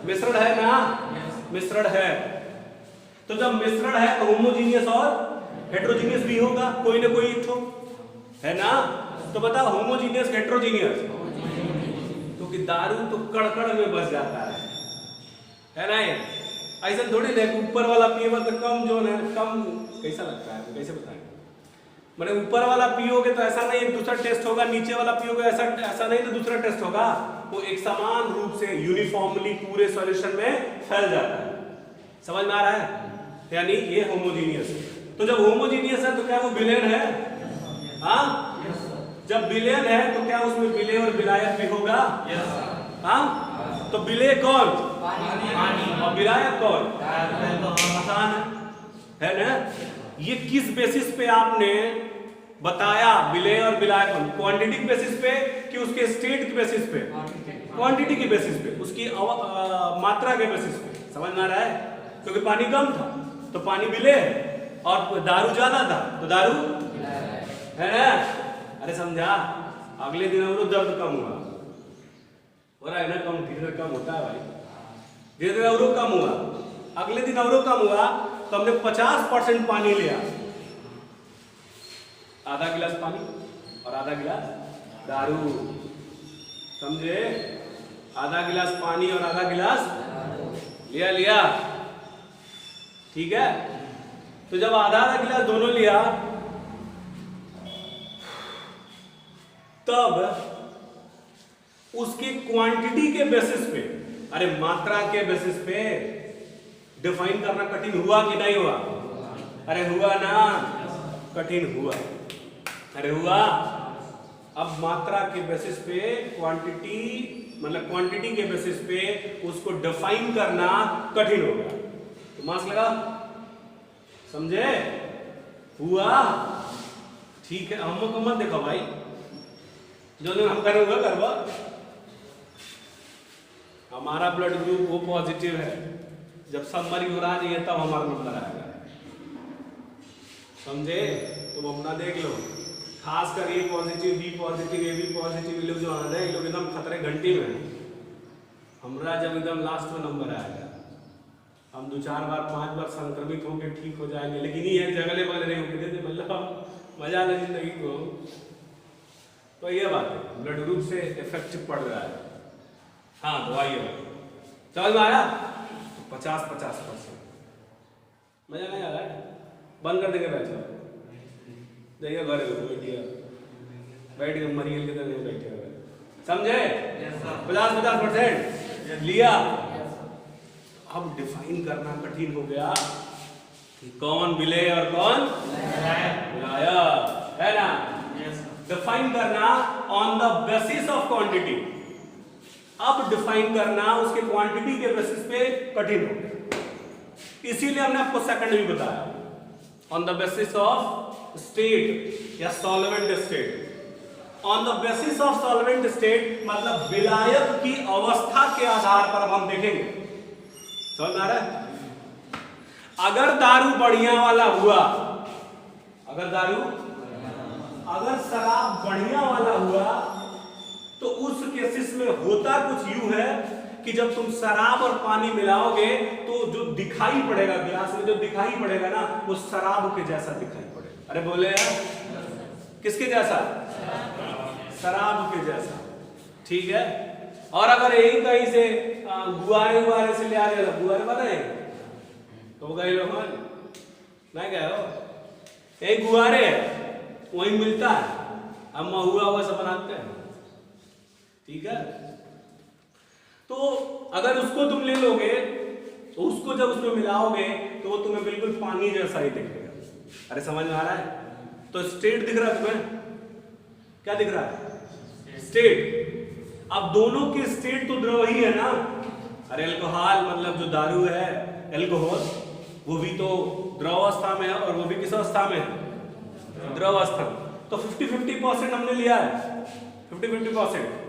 मिश्रण है ना? मिश्रण है। तो जब मिश्रण है तो होमोजीनियस और हेट्रोजीनियस भी होगा, कोई ना कोई एक तो है ना? तो बताओ होमोजीनियस हेट्रोजीनियस, तो कि दारू तो कड़कड़ में बस जाता है ना? ऐसा थोड़ी ना ऊपर वाला पिएगा तो कम जो है कम, कैसा लगता है, कैसे बताएंगे? मैंने ऊपर वाला पियोगे तो ऐसा नहीं दूसरा टेस्ट होगा, नीचे वाला पियोगे ऐसा नहीं तो दूसरा टेस्ट होगा। वो एक समान रूप से यूनिफॉर्मली पूरे सॉल्यूशन में फैल जाता है। समझ में आ रहा है? यानी ये होमोजीनियस। तो जब होमोजीनियस है तो क्या वो विलेन है? हाँ, जब विलेन है तो क्या उसमें विलेय और विलायक भी होगा? हाँ, तो विलेय कौन? पानी। और विलायक कौन? आसान है ना? ये किस बेसिस पे आपने बताया विलेय और विलायक? क्वांटिटी के बेसिस पे कि उसके स्टेट के बेसिस पे? क्वांटिटी के बेसिस पे, उसकी मात्रा के बेसिस पे। समझ में आ रहा है? क्योंकि पानी कम था तो पानी विलेय है, और दारू ज्यादा था तो दारू है ना? अरे समझा? अगले दिन और दर्द कम हुआ, हो रहा है ना? कम धीरे कम होता है भाई, धीरे धीरे और कम हुआ। अगले दिन और कम हुआ तो हमने 50% पानी लिया, आधा गिलास पानी और आधा गिलास दारू, समझे? आधा गिलास पानी और आधा गिलास लिया। ठीक है, तो जब आधा आधा गिलास दोनों लिया तब उसकी क्वांटिटी के बेसिस पे, अरे मात्रा के बेसिस पे डिफाइन करना कठिन हुआ कि नहीं हुआ? अरे हुआ ना, कठिन हुआ, अरे हुआ। अब मात्रा के बेसिस पे क्वांटिटी, मतलब क्वांटिटी के बेसिस पे उसको डिफाइन करना कठिन हो गया। तो मार्क्स लगा, समझे? हुआ, ठीक है। हमको मत देखो भाई, जो दिन हम करेंगे करवा। हमारा ब्लड ग्रुप वो पॉजिटिव है, जब समरी हो रहा नहीं है तब हमारा नंबर आएगा, समझे? तुम अपना देख लो, खास कर ये positive, B positive, A B positive, ये लोग जो आना है, ये लोग एकदम खतरे घंटी में है। हमारा जब एकदम लास्ट में नंबर आएगा, हम 2-4 बार 5 बार संक्रमित होकर ठीक हो जाएंगे, लेकिन ये जगले वाले नहीं होंगे, मतलब मजा आ जिंदगी को। तो ये बात है, ब्लड ग्रुप से इफेक्ट पड़ रहा है। हाँ, तो आइए, समझ में आया? 50-50%। मजा नहीं आ रहा है? बंद कर देंगे, बैठो जाइए घर बैठ के मरियल के तरह नहीं बैठे हुए, समझे? 50-50% लिया। अब डिफाइन करना कठिन हो गया कि कौन विलेय और कौन विलायक, है ना? डिफाइन करना on the basis of quantity. अब डिफाइन करना उसके क्वांटिटी के बेसिस पे कठिन हो गया, इसीलिए हमने आपको सेकंड भी बताया, on the basis of state या solvent state. On the basis of solvent state मतलब विलायक की अवस्था के आधार पर अब हम देखेंगे, समझ आ रहा है? अगर दारू बढ़िया वाला हुआ, अगर शराब बढ़िया वाला हुआ, तो उस केसेस में होता कुछ यूं है कि जब तुम शराब और पानी मिलाओगे तो जो दिखाई पड़ेगा गिलास में, जो दिखाई पड़ेगा ना, वो शराब के जैसा दिखाई पड़ेगा। अरे बोले यार, किसके जैसा? शराब के जैसा, ठीक है। और अगर यही कहीं से गुआरे से ले आ रहे, गुआरे बने तो गए लोग नहीं गए हो, एक गुआरे वही मिलता है, हम हुआ सब बनाते हैं, ठीक है। तो अगर उसको तुम ले लोगे तो उसको जब उसमें मिलाओगे तो वो तुम्हें बिल्कुल पानी जैसा ही दिखेगा। अरे समझ में आ रहा है? तो स्टेट दिख रहा है तुम्हें? क्या दिख रहा है? स्टेट। अब दोनों के स्टेट तो द्रव ही है ना। अरे अल्कोहल मतलब जो दारू है, अल्कोहल, वो भी तो द्रव अवस्था में है और वो भी किस अवस्था में है? द्रव अवस्था। तो 50-50% हमने लिया है, 50-50%।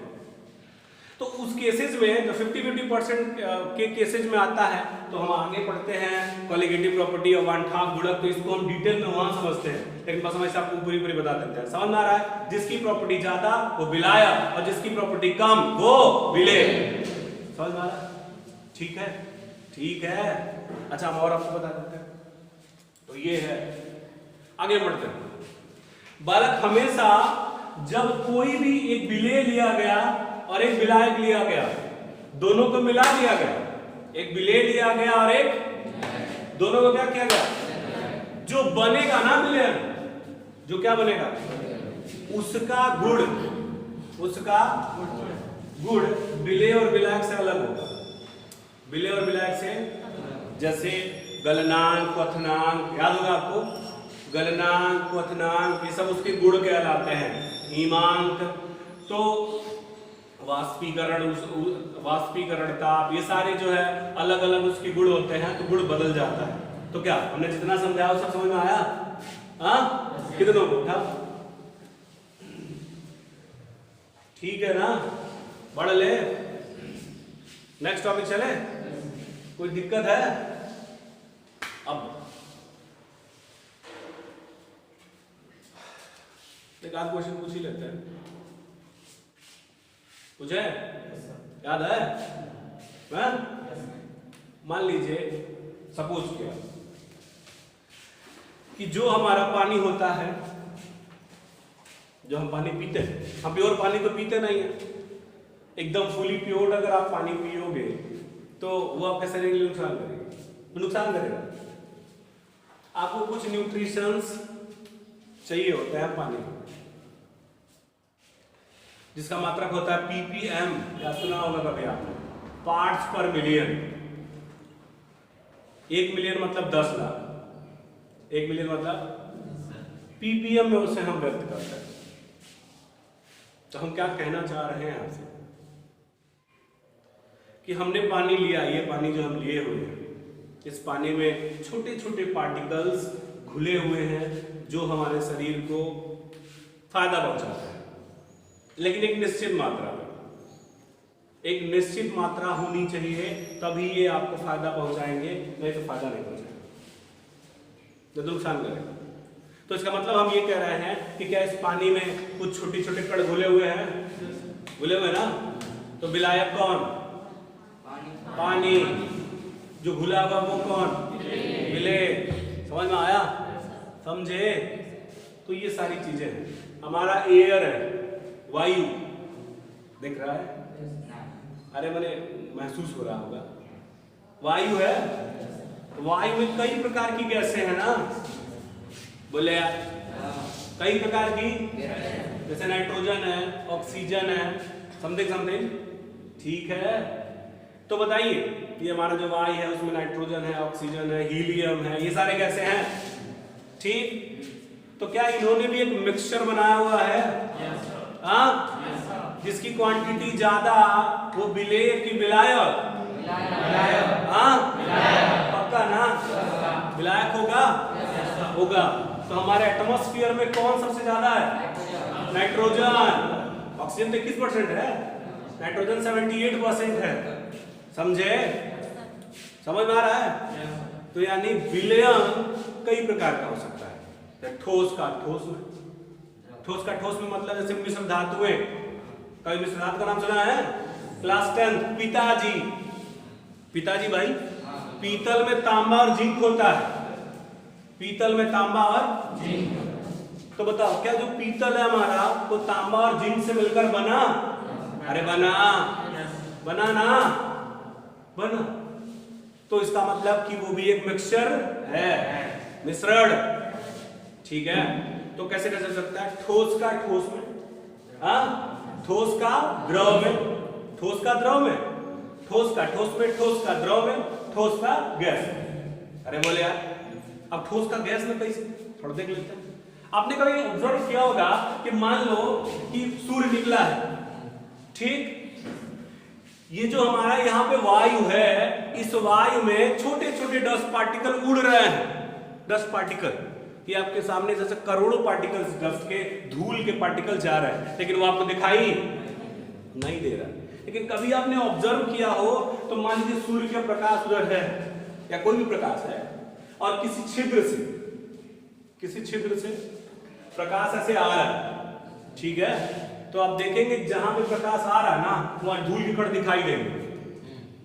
तो उस केसेस में जो 50-50% के केसेस में आता है, तो हम आगे पढ़ते हैं कॉलिगेटिव प्रॉपर्टी और वांठाक गुणक, तो इसको हम डिटेल में वहां समझते हैं, लेकिन बस हम ऐसे आपको पूरी बता देते हैं। समझ आ रहा है? जिसकी प्रॉपर्टी ज्यादा वो विलायक और जिसकी प्रॉपर्टी कम वो विलेय। समझ आ रहा है? ठीक है, ठीक है। अच्छा, हम और आपको बता देते हैं। तो ये है, आगे बढ़ते हैं। बालक हमेशा जब कोई भी एक विलेय लिया गया और एक विलायक लिया गया, दोनों को मिला दिया गया, एक विलेय लिया गया और एक, दोनों को क्या किया गया? जो बनेगा ना विलेय, जो क्या बनेगा? उसका गुण विलेय और विलायक से अलग होगा। विलेय और विलायक से, जैसे गलनांक, क्वथनांक, याद होगा आपको? गलनांक, क्वथनांक, ये सब उसके गुण कहलाते हैं। ईमांक तो वाष्पीकरण, वाष्पीकरणता, ये सारे जो है अलग अलग उसके गुण होते हैं, तो गुण बदल जाता है। तो क्या हमने जितना समझाया वो सब समझ में आया? हाँ, कितनों को उठा? ठीक है ना? बढ़ ले, नेक्स्ट टॉपिक चले। कोई दिक्कत है? अब एक आध क्वेश्चन पूछ ही लेते हैं, कुछ है? याद है? मान लीजिए, सपोज किया कि जो हमारा पानी होता है, जो हम पानी पीते हैं, हम प्योर पानी तो पीते नहीं है, एकदम फुली प्योर्ड अगर आप पानी पियोगे तो वो आपके शरीर के लिए नुकसान करेगा, वो नुकसान करेगा। आपको कुछ न्यूट्रिशंस चाहिए होता है पानी में, जिसका मात्रक होता है ppm, या सुना होगा कभी आपने, पार्ट्स पर मिलियन। 1 मिलियन मतलब 10 लाख, 1 मिलियन मतलब ppm में उसे हम व्यक्त करते हैं। तो हम क्या कहना चाह रहे हैं आपसे कि हमने पानी लिया, ये पानी जो हम लिए हुए हैं, इस पानी में छोटे छोटे पार्टिकल्स घुले हुए हैं जो हमारे शरीर को फायदा पहुंचाते हैं, लेकिन एक निश्चित मात्रा में, एक निश्चित मात्रा होनी चाहिए, तभी ये आपको फायदा पहुंचाएंगे, नहीं तो फायदा नहीं पहुंचाएंगे, तो नुकसान करेगा। तो इसका मतलब हम ये कह रहे हैं कि क्या इस पानी में कुछ छोटे छोटे कण घुले हुए हैं, घुले हुए ना, तो विलायक कौन? पानी। जो घुला हुआ वो कौन? विले। समझ में आया? समझे? तो ये सारी चीजें हैं। हमारा एयर है, वायु दिख रहा है, अरे मैंने महसूस हो रहा होगा, वायु है। वायु में कई प्रकार की गैसें हैं ना, बोले यार, कई प्रकार की, जैसे नाइट्रोजन है, ऑक्सीजन है, समथिंग समथिंग, ठीक है। तो बताइए, ये हमारा जो वायु है उसमें नाइट्रोजन है, ऑक्सीजन है, हीलियम है, ये सारे गैसें हैं, ठीक। तो क्या इन्होंने भी एक मिक्सचर बनाया हुआ है? हाँ, जिसकी क्वांटिटी ज्यादा, वो विलेय की विलायक? हाँ, पक्का ना? विलायक होगा? होगा। तो हमारे एटमॉस्फेयर में कौन सबसे ज्यादा है? नाइट्रोजन। ऑक्सीजन 21% है, नाइट्रोजन 78% है। समझे? समझ में आ रहा है? तो यानी विलयन कई प्रकार का हो सकता है। ठोस का ठोस में, ठोस का ठोस में मतलब जैसे मिश्र धातुएं, कभी मिश्र धातु का नाम सुना है? क्लास 10 पिताजी, पिताजी भाई, पीतल में तांबा और जिंक होता है, पीतल में तांबा और जिंक। तो बताओ, क्या जो पीतल है हमारा वो तांबा और जिंक से मिलकर बना? अरे बना, बना ना, बना। तो इसका मतलब कि वो भी एक मिक्सचर है, मिश्रण, ठीक है। तो कैसे कैसे सकता है? ठोस का ठोस में, हाँ, ठोस का द्रव में, ठोस का द्रव में, ठोस का ठोस में, ठोस का द्रव में, ठोस का गैस में। अरे बोले यार, अब ठोस का गैस में कैसे, थोड़ा देख लेते हैं। आपने कभी ऑब्जर्व किया होगा कि मान लो कि सूर्य निकला है, ठीक, ये जो हमारा यहाँ पे वायु है, इस वायु में छोटे छोटे डस्ट पार्टिकल उड़ रहे हैं, डस्ट पार्टिकल, ये आपके सामने जैसे करोड़ों पार्टिकल्स डस्ट के, धूल के पार्टिकल जा रहे हैं, लेकिन वो आपको दिखाई नहीं दे रहा। लेकिन कभी आपने ऑब्जर्व किया हो तो मान लीजिए सूर्य का प्रकाश उधर है या कोई भी प्रकाश है, और किसी छिद्र से, किसी छिद्र से प्रकाश ऐसे आ रहा है, ठीक है, तो आप देखेंगे जहां पे प्रकाश आ रहा है ना, वहां धूल के कण दिखाई देंगे,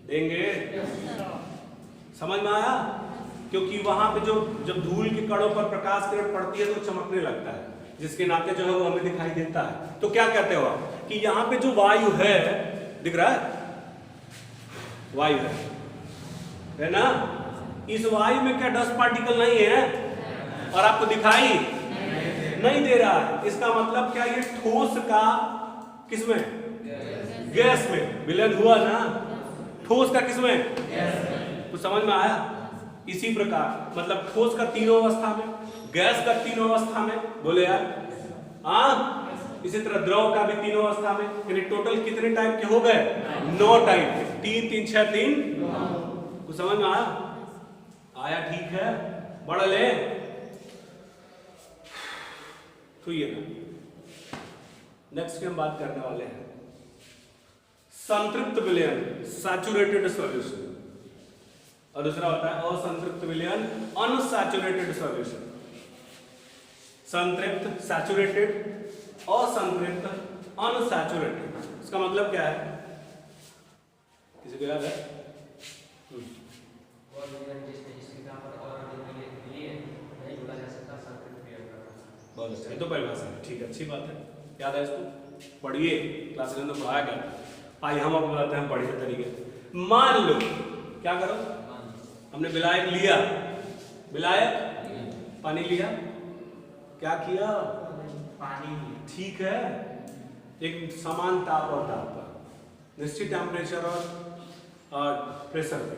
देंगे। समझ में आया? क्योंकि वहां पे जो जब धूल के कणों पर प्रकाश किरण पड़ती है तो चमकने लगता है, जिसके नाते जो है वो हमें दिखाई देता है। तो क्या कहते हो आप कि यहाँ पे जो वायु है, दिख रहा है, वायु है ना, इस वायु में क्या डस्ट पार्टिकल नहीं है और आपको दिखाई नहीं दे रहा है? इसका मतलब क्या, ये ठोस का किसमें? गैस में विलयन हुआ ना, ठोस का किसमें? तो समझ में आया? इसी प्रकार मतलब ठोस का तीनों अवस्था में, गैस का तीनों अवस्था में, बोले यार, हाँ, इसी तरह द्रव का भी तीनों अवस्था में। यानी टोटल कितने टाइप के हो गए? 9 टाइप के, 3 3 6 3। कुछ समझ में आया? आया, ठीक है, बढ़ ले। तो ये ना, नेक्स्ट की हम बात करने वाले हैं संतृप्त विलयन, सैचुरेटेड सॉल्यूशन, और दूसरा होता है असंतृप्त विलयन, अनसैचुरेटेड सॉल्यूशन। संतृप्त, सैचुरेटेड, असंतृप्त, अनसैचुरेटेड। इसका मतलब क्या है? किसी को याद है? बहुत अच्छा, ये तो परिभाषा है, ठीक है, अच्छी बात है, याद है इसको, पढ़िए, क्लास में तो पढ़ाया गया। आइए हम अब बताते हैं बढ़िया तरीके से। मान लो क्या करो, हमने विलायक लिया, विलायक पानी लिया, क्या किया, पानी ठीक है, एक समान ताप और दाब पर, निश्चित टेम्परेचर और प्रेशर पे,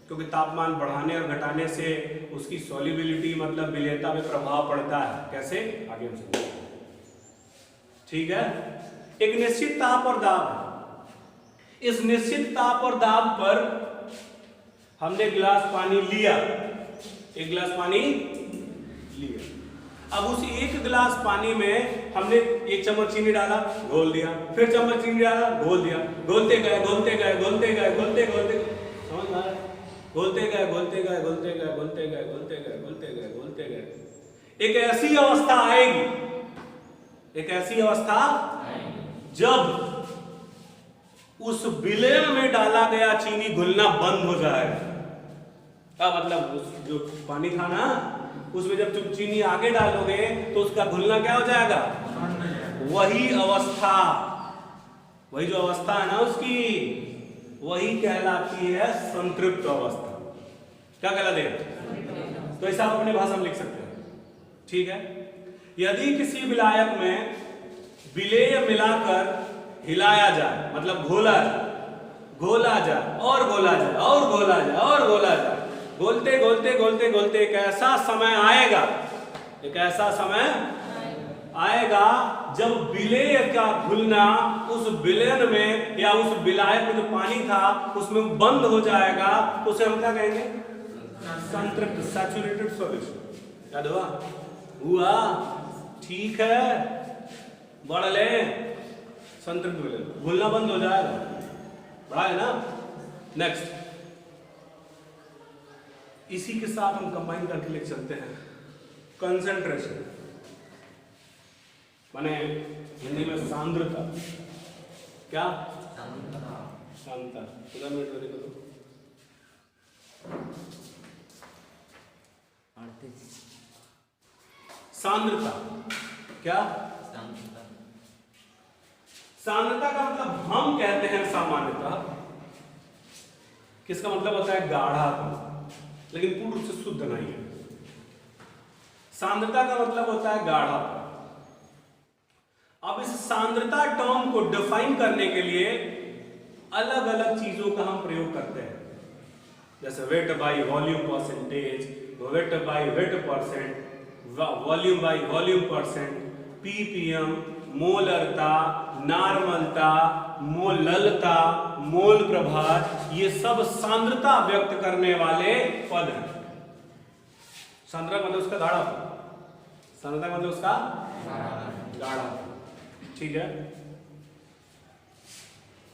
क्योंकि तापमान बढ़ाने और घटाने से उसकी सॉल्युबिलिटी मतलब विलेयता में प्रभाव पड़ता है। कैसे, आगे हम समझेंगे। ठीक है, एक निश्चित ताप और दाब है। इस निश्चित ताप और दाब पर हमने गिलास पानी लिया, एक गिलास पानी लिया। अब उस एक गिलास पानी में हमने एक चम्मच चीनी डाला, घोल दिया, फिर चम्मच चीनी डाला, घोल दिया, घोलते गए घोलते गए घोलते गए घोलते घोलते, समझ में आ रहा है? घोलते गए घोलते गए घोलते गए घोलते गए घोलते गए घोलते गए घोलते गए। एक ऐसी अवस्था आएगी, एक ऐसी अवस्था जब उस विलयन में डाला गया चीनी घुलना बंद हो जाएगा। क्या मतलब, उस जो पानी था ना उसमें जब तुम चीनी आगे डालोगे तो उसका घुलना क्या हो जाएगा, वही अवस्था, वही जो अवस्था है ना उसकी, वही कहलाती है संतृप्त अवस्था। क्या कहलाती है? तो ऐसा आप अपने भाषा में लिख सकते हैं। ठीक है, यदि किसी विलायक में विलेय मिलाकर हिलाया जाए, मतलब घोला जाए, घोला जाए और घोला जाए और घोला जाए और घोला जाए, घोलते घोलते घोलते घोलते एक ऐसा समय आएगा, एक ऐसा समय आएगा जब विलेय का घुलना उस विलयन में या उस विलायक में जो पानी था उसमें बंद हो जाएगा, तो उसे हम क्या कहेंगे, संतृप्त, सैचुरेटेड सॉल्यूशन। याद हुआ? ठीक है, बढ़ ले, संतृप्त विलयन, घुलना बंद हो जाएगा, बढ़ा है ना। नेक्स्ट, इसी के साथ हम कंबाइन करके लिख सकते हैं कंसंट्रेशन, माने हिंदी में सांद्रता। क्या? सांद्रता। पूरा मिनट रेडी करो। सांद्रता क्या? सांद्रता का मतलब हम कहते हैं सामान्यतः, किसका मतलब होता है गाढ़ा, लेकिन पूर्ण रूप से शुद्ध नहीं है। सांद्रता का मतलब होता है गाढ़ा। अब इस सांद्रता टर्म को डिफाइन करने के लिए अलग अलग चीजों का हम प्रयोग करते हैं, जैसे weight by volume percentage, weight by weight percent, volume by volume percent, ppm, मोलरता, नार्मलता, मोललता, मोल प्रभार, ये सब सांद्रता व्यक्त करने वाले पद हैं। सांद्रता मतलब उसका गाढ़ा, सांद्रता मतलब उसका गाढ़ा। ठीक है,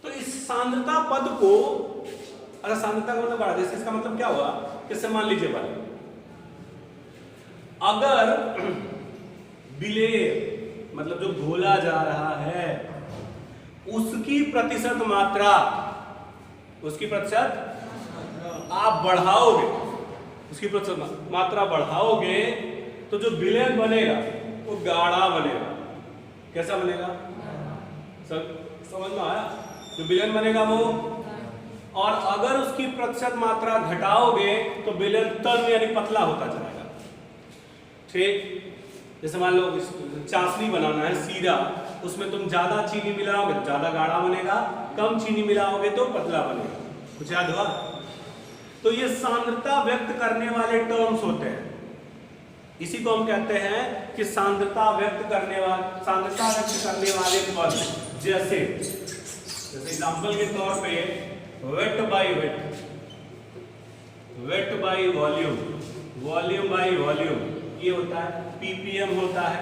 तो इस सांद्रता पद को, अगर सांद्रता का मतलब गाढ़ा, जैसे इसका मतलब क्या हुआ, जैसे मान लीजिए भाई, अगर विलेय मतलब जो घोला जा रहा है उसकी प्रतिशत मात्रा, उसकी प्रतिशत आप बढ़ाओगे, उसकी प्रतिशत मात्रा बढ़ाओगे तो जो विलयन बनेगा वो गाढ़ा बनेगा। कैसा बनेगा? समझ में आया? जो विलयन बनेगा वो, और अगर उसकी प्रतिशत मात्रा घटाओगे तो विलयन तल यानी पतला होता जाएगा। ठीक, जैसे मान लो चाशनी बनाना है सीरा, उसमें तुम ज्यादा चीनी मिलाओगे तो ज्यादा गाढ़ा बनेगा, कम चीनी मिलाओगे तो पतला बनेगा। कुछ याद हुआ? तो ये सांद्रता व्यक्त करने वाले टर्म्स होते हैं, इसी को हम कहते हैं कि सांद्रता व्यक्त करने वाले पद। जैसे एग्जांपल के तौर पे wait by wait, wait by volume, volume by volume, ये होता है, पीपीएम होता है,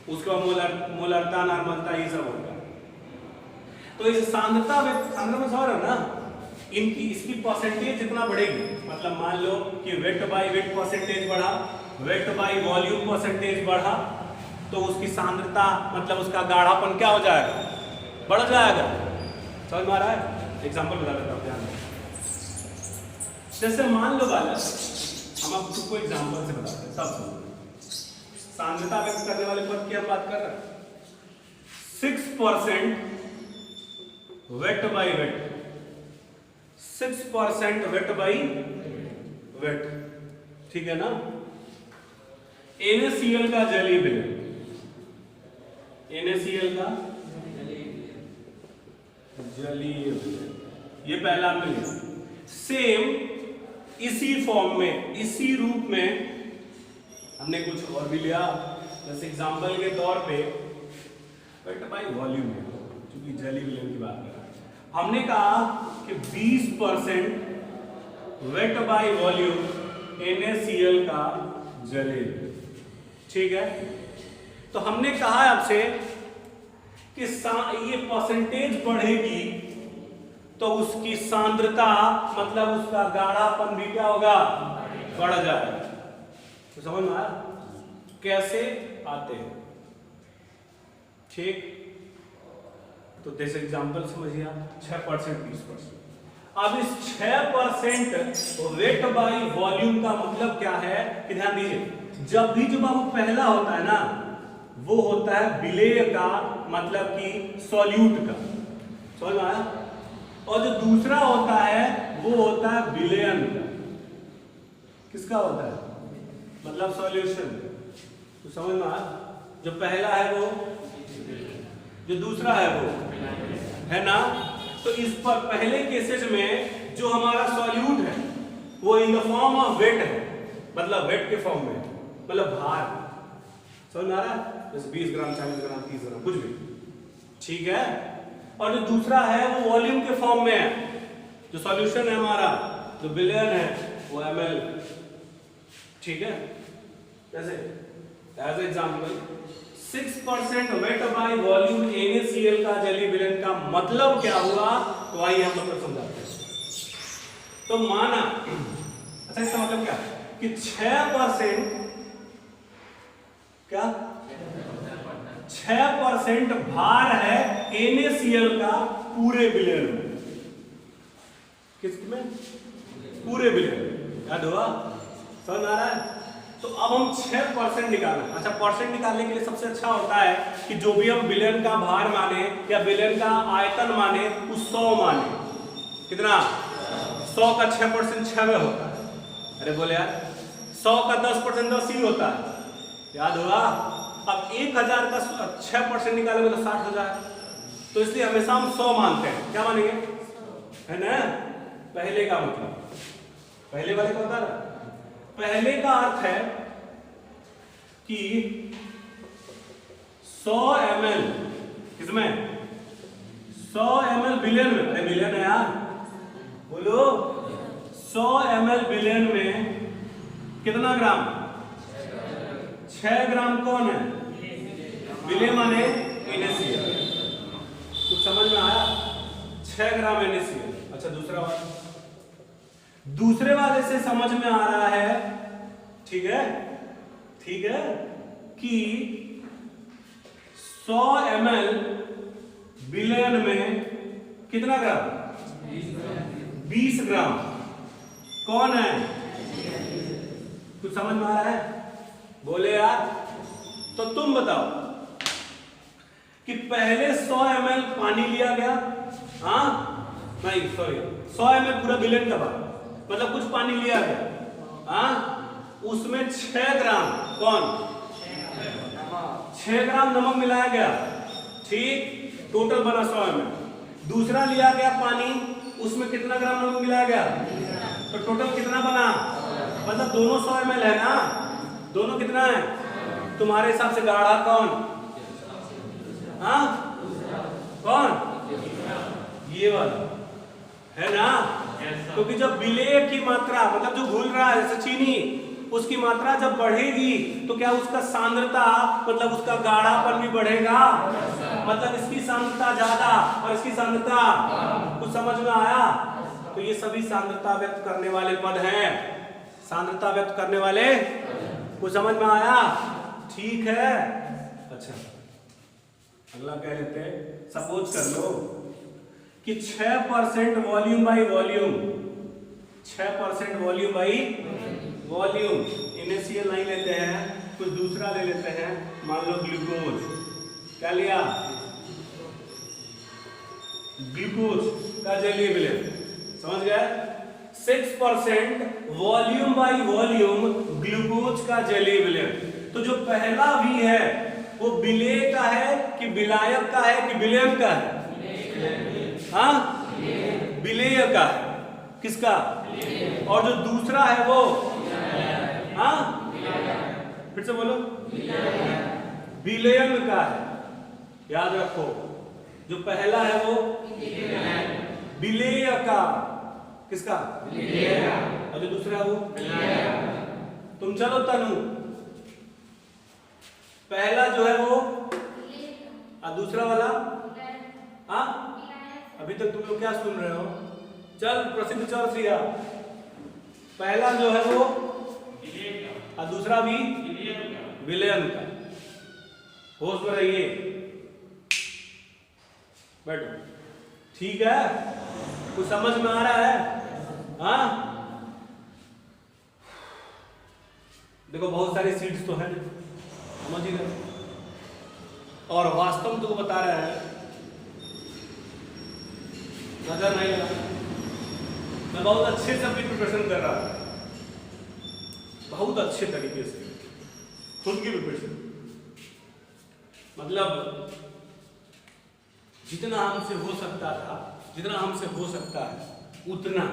उसका मोलरता, नार्मलता, ये सब होता है। तो इस सांद्रता में समझ रहे हो ना, इनकी इसकी परसेंटेज जितना बढ़ेगी, मतलब मान लो कि वेट बाय वेट परसेंटेज बढ़ा, वेट बाय वॉल्यूम परसेंटेज बढ़ा, तो उसकी सांद्रता मतलब उसका गाढ़ापन क्या हो जाएगा, बढ़ जाएगा। समझ में आ रहा है? एग्जांपल बता देता हूं, ध्यान जैसे मान लो बालक, हम आपको एग्जांपल से बताते हैं, सब सांद्रता व्यक्त करने वाले पद की हम बात कर रहे हैं। 6% weight by wait, 6% weight by wait, ठीक है ना। NaCl का जलीय विलयन, NaCl का जलीय विलयन, ये पहला हमने लिया। सेम इसी फॉर्म में, इसी रूप में हमने कुछ और भी लिया, जैसे एग्जांपल के तौर पे वेट बाई वॉल्यूम है, क्योंकि जलीय विलयन की बात कर रहा है। हमने कहा कि 20% वेट बाई वॉल्यूम NaCl का जलीय, ठीक है। तो हमने कहा आपसे कि ये परसेंटेज बढ़ेगी तो उसकी सांद्रता, मतलब उसका गाढ़ापन भी क्या होगा, बढ़ जाएगा। तो समझ में आया कैसे आते हैं, ठीक। तो जैसे एग्जांपल समझिए आप, 6% 20%। अब इस 6% वेट बाई वॉल्यूम का मतलब क्या है कि ध्यान दीजिए, जब भी जो बाबू पहला होता है ना, वो होता है विलेय का, मतलब कि सॉल्यूट का, समझ में आया। और जो दूसरा होता है वो होता है विलयन का। किसका होता है, मतलब सॉल्यूशन। तो समझ में आया, जो पहला है वो, जो दूसरा है वो, है ना। तो इस पर पहले केसेस में जो हमारा सॉल्यूट है वो in the form of weight है, मतलब वेट के फॉर्म में, मतलब भार, समझ में आ रहा है, जैसे 20 ग्राम 40 ग्राम 30 ग्राम कुछ भी, ठीक है। और जो दूसरा है वो वॉल्यूम के फॉर्म में है, जो सॉल्यूशन है हमारा, जो विलयन है वो ml, ठीक है। जैसे as example 6% weight by volume NaCl का जलीय विलयन का मतलब क्या हुआ, तो आइए हम मतलब समझाते हैं। तो माना, अच्छा इसका मतलब क्या कि 6% क्या, 6% भार है NaCl का पूरे विलयन में, किसमें, पूरे विलयन, याद हुआ, समझ आ रहा है। तो अब हम 6% निकालें। अच्छा, परसेंट निकालने के लिए सबसे अच्छा होता है कि जो भी हम विलयन का भार माने या विलयन का आयतन माने वो 100 माने। कितना, 100 का 6% 6 में होता है। अरे बोले यार, 100 का 10% 10 ही होता है, याद हुआ। अब 1000 का 6% निकालेंगे तो 60,000, तो इसलिए हमेशा हम 100 मानते हैं। क्या मानेंगे, है ना, पहले का मतलब, पहले वाले का होता है, पहले का अर्थ है कि 100 ml, किसमें, 100 ml विलयन में, अरे विलयन है यार, बोलो, 100 ml विलयन में कितना ग्राम, 6 ग्राम कौन है, विलय माने NaCl, कुछ समझ में आया, 6 ग्राम NaCl। अच्छा, दूसरा वाला, दूसरे वाले से समझ में आ रहा है, ठीक है, ठीक है, कि 100 ml विलयन में कितना ग्राम, 20 ग्राम कौन है, कुछ समझ में आ रहा है, बोले यार। तो तुम बताओ कि पहले 100 ml पानी लिया गया, हाँ नहीं सॉरी, 100 ml पूरा विलयन का भार, मतलब कुछ पानी लिया गया, हाँ, उसमें 6 ग्राम कौन, 6 ग्राम नमक मिलाया गया, ठीक, टोटल बना 100 ml। दूसरा लिया गया पानी, उसमें कितना ग्राम नमक मिलाया गया, तो टोटल कितना बना, मतलब दोनों 100 ml है ना, दोनों कितना है, तुम्हारे हिसाब से गाढ़ा कौन, हाँ कौन, ये वाला है ना, क्योंकि जब विलेय की मात्रा, मतलब जो घुल रहा है जैसे चीनी, उसकी मात्रा जब बढ़ेगी तो क्या उसका सांद्रता, मतलब उसका गाढ़ापन भी बढ़ेगा, मतलब इसकी सांद्रता ज्यादा और इसकी सांद्रता, कुछ समझ में आया। तो ये सभी सांद्रता व्यक्त करने वाले पद हैं, सांद्रता व्यक्त करने वाले, कुछ समझ में आया, ठीक है। अच्छा, अगला कह लेते हैं, सपोज कर लो कि 6% volume by volume, 6% volume by volume, NaCl नहीं लेते हैं, कुछ दूसरा ले लेते हैं, मान लो ग्लूकोज, क्या लिया, ग्लूकोज का जलीय विलयन, समझ गए? 6% वॉल्यूम बाय वॉल्यूम ग्लूकोज का जलीय विलयन। तो जो पहला V है वो विलेय का है कि विलायक का है कि विलयन का है? हाँ, विलेय का है। किसका? और जो दूसरा है वो हाँ, फिर से बोलो, विलयन का है। याद रखो, जो पहला है वो विलेय का, किसका? और जो दूसरा है वो तुम चलो तनु, पहला जो है वो और दूसरा वाला हाँ, अभी तक तुम लोग क्या सुन रहे हो? चल प्रसिद्ध चौरसिया, पहला जो है वो और दूसरा भी विलयन का। होश में रहिए, बैठो, ठीक है? कुछ समझ में आ रहा है? हाँ, देखो बहुत सारी सीट्स तो है, समझ ही गए। और वास्तव में तुमको बता रहा है, नजर नहीं लगा, मैं बहुत अच्छे से अपनी प्रिपरेशन कर रहा हूं, बहुत अच्छे तरीके से खुद की प्रिपरेशन। मतलब जितना हमसे हो सकता था, जितना हमसे हो सकता है उतना,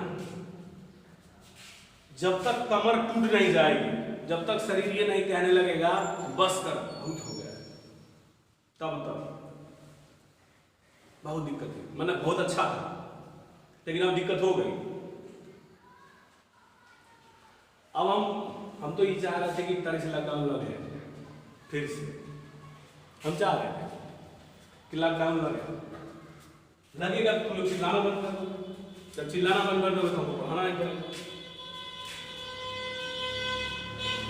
जब तक कमर टूट नहीं जाएगी, जब तक शरीर ये नहीं कहने लगेगा बस कर बहुत हो गया, तब तक बहुत दिक्कत है। मतलब बहुत अच्छा था लेकिन अब दिक्कत हो गई। अब हम तो ये चाह रहे थे कि एक तरह से लॉकडाउन लगे, फिर से हम चाह रहे थे कि लॉकडाउन लगेगा तो तुम लोग चिल्लाना बंद कर दो, जब चिल्लाना बंद कर दोगे तो हमको पढ़ाना नहीं पड़ेगा।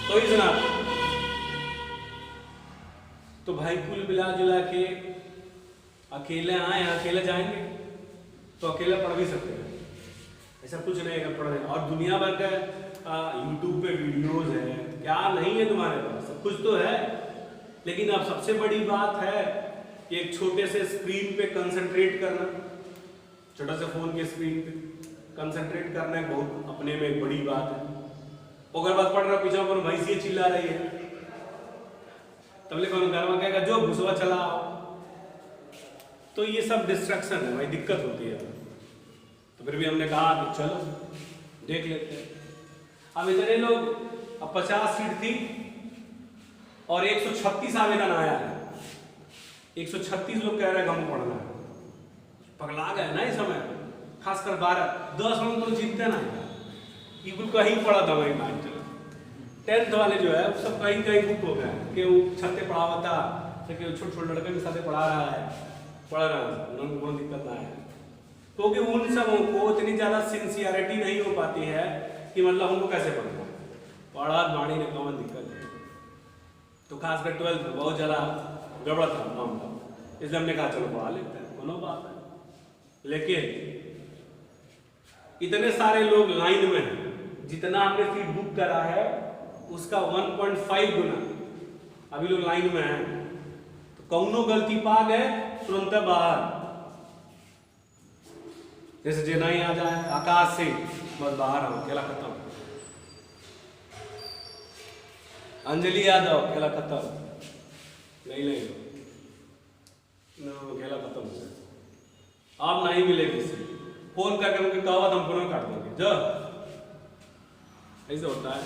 तो ही जनाब, तो भाई कुल मिला जुला के अकेले आए, अकेले जाएंगे तो अकेले पढ़ भी सकते हैं, ऐसा कुछ नहीं है पढ़ रहे। और दुनिया भर का यूट्यूब पे वीडियोस है, क्या नहीं है तुम्हारे पास, सब कुछ तो है। लेकिन अब सबसे बड़ी बात है कि एक छोटे से स्क्रीन पे कंसंट्रेट करना, छोटा से फोन के स्क्रीन पे कंसंट्रेट करना एक बहुत अपने में एक बड़ी बात है। अगर बात पढ़ रहा पीछे पर भैंसिए चिल्ला रही है, तब ले कौन घर में कहेगा जो भुसवा चलाओ, तो ये सब डिस्ट्रक्शन है भाई, दिक्कत होती है। तो फिर भी हमने कहा कि चलो देख लेते हैं। अब इतने लोग, अब 50 सीट थी और 136 आवेदन आया है, 136 लोग कह रहे हैं कि हमको पढ़ना है। पगला गए ना इस समय, खासकर 12-10 लोग तो जीतते ना, इबुल कहीं पढ़ा था वही मान चलो। 10th वाले जो है सब कहीं कहीं बुक हो गए कि वो छत्ते पढ़ावा था, कि छोटे छोटे लड़के के साथ पढ़ा रहा है, पढ़ रहा है, उनको बहुत दिक्कत ना है। क्योंकि उन सबों को इतनी ज़्यादा सिंसियरिटी नहीं हो पाती है कि मतलब हमको कैसे पढ़ना, पढ़ा बाणी ने कौन दिक्कत है। तो खासकर 12th में बहुत ज़्यादा गड़बड़ था मामला, इसलिए हमने कहा चलो पढ़ा लेते हैं, कोनो बात है। लेकिन इतने सारे लोग लाइन में हैं, जितना हमने सीट बुक करा है उसका 1.5 गुना अभी लोग लाइन में हैं। तो कौनो गलती पा गए तुरंत बाहर, जैसे जे नहीं आ जाए आकाश से बस बाहर आओ, खेला खत्म। अंजलि यादव खेला खत्म, नहीं नहीं नो, खेला खत्म हो गया, आप नहीं मिलेगी सीट। फोन करके उनके कहा हम फोन काट देंगे, जो ऐसे होता है।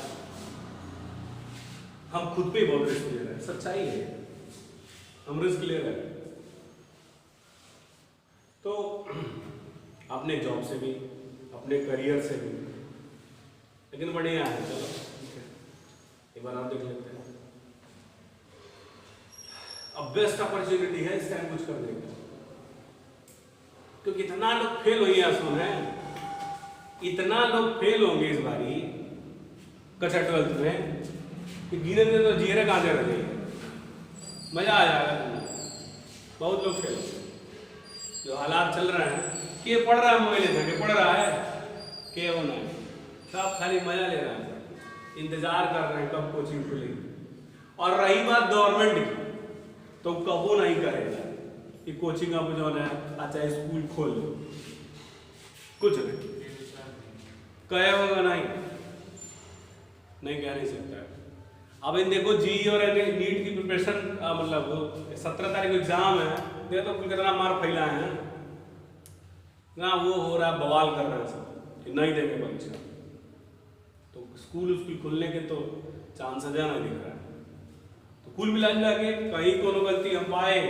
हम खुद पे बहुत रिस्क ले रहे हैं, सच्चाई है, हम रिस्क ले रहे हैं। तो अपने जॉब से भी, अपने करियर से भी, लेकिन बढ़िया है, चलो ठीक है, एक बार आप देख लेते हैं। अब बेस्ट अपॉर्चुनिटी है इस टाइम कुछ करने का, क्योंकि इतना लोग फेल हुई है, सुन है इतना लोग फेल होंगे इस बारी कक्षा 12th में कि गिने दिन तो जीरे गांजे रह जाएंगे, मजा आ जाएगा। बहुत लोग फेल, जो हालात चल रहे हैं कि ये पढ़ रहा है मोबाइल से, पढ़ रहा है कि वो नहीं, सब खाली मजा ले रहा है, इंतजार कर रहे हैं कब कोचिंग खुलेगी। और रही बात गवर्नमेंट की, तो कबो नहीं करेगा, कि कोचिंग आप जो है अच्छा स्कूल खोल लो, कुछ नहीं कहे होगा, नहीं कह नहीं सकता है। अब इन देखो जी और नीट की प्रिपरेशन मतलब 17 तारीख को एग्जाम है, देखो तो कितना मार फैलाए हैं ना, वो हो रहा है बवाल कर रहे हैं सब कि नहीं देंगे परीक्षा, तो स्कूल खुलने के तो चांस नहीं दिख रहा है। तो कुल मिला के कहीं कोनो गलती हम पाए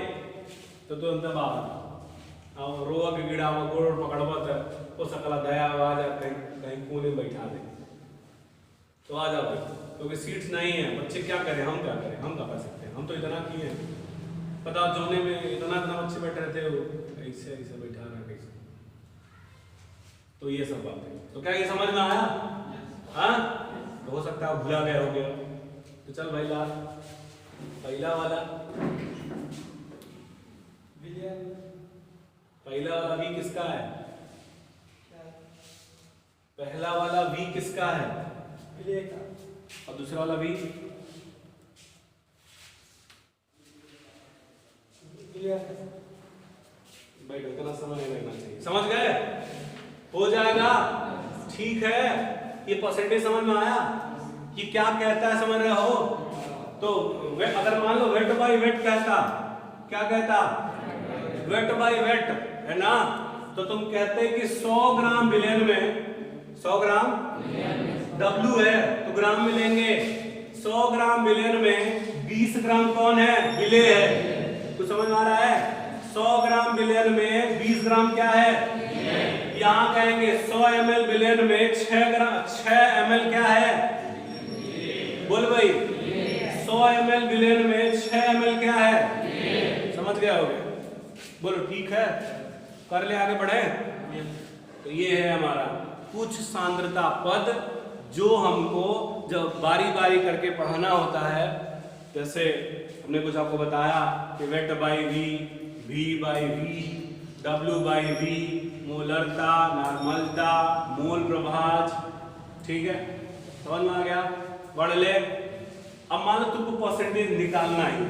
तो तुरंत बाहर और रोआ के गिड़ा गोड़ पकड़बत है वो सकला दया आ जा कहीं कहीं कोने में बैठा दे तो आ जाओ, क्योंकि सीट्स नहीं है, बच्चे क्या करें, हम क्या करें, हम क्या कर सकते हैं, हम तो इतना किए हैं, पता जोने में इतना बच्चे बैठे रहते हो, ऐसे ऐसे बैठा रहा कैसे, तो ये सब बात है। तो क्या ये समझ में आया? हाँ, तो हो सकता है भुला गया हो गया। तो चल भाई ला पहला वाला वी किसका है? पहला वाला वी किसका है? और दूसरा वाला वी भाई इतना समय नहीं लगना चाहिए, समझ गए? हो जाएगा, ठीक है। ये परसेंटेज समझ में आया कि क्या कहता है, समझ रहे हो? तो अगर मान लो वेट बाय वेट कहता, क्या कहता? वेट बाय वेट है ना, तो तुम कहते कि 100 ग्राम बिलियन में 100 ग्राम W है तो ग्राम में लेंगे, 100 ग्राम बिलियन में 20 ग्राम कौन है? बिले है। कुछ समझ में आ रहा है? 100 ग्राम बिलियन में 20 ग्राम क्या है? यहाँ कहेंगे 100 ml बिलियन में 6 ml क्या है? बोल भाई, 100 ml बिलियन में 6 ml क्या है? समझ गया होगे? बोलो ठीक है, कर ले, आगे बढ़े। तो ये है हमारा कुछ सांद्रता पद जो हमको जब बारी बारी करके पढ़ाना होता है। जैसे हमने कुछ आपको बताया कि weight by V, V by V, W by V, मोलरता, नॉर्मलता, मोल प्रभाज, ठीक है, समझ में आ गया? बढ़ ले। अब मान लो तुमको परसेंटेज निकालना है,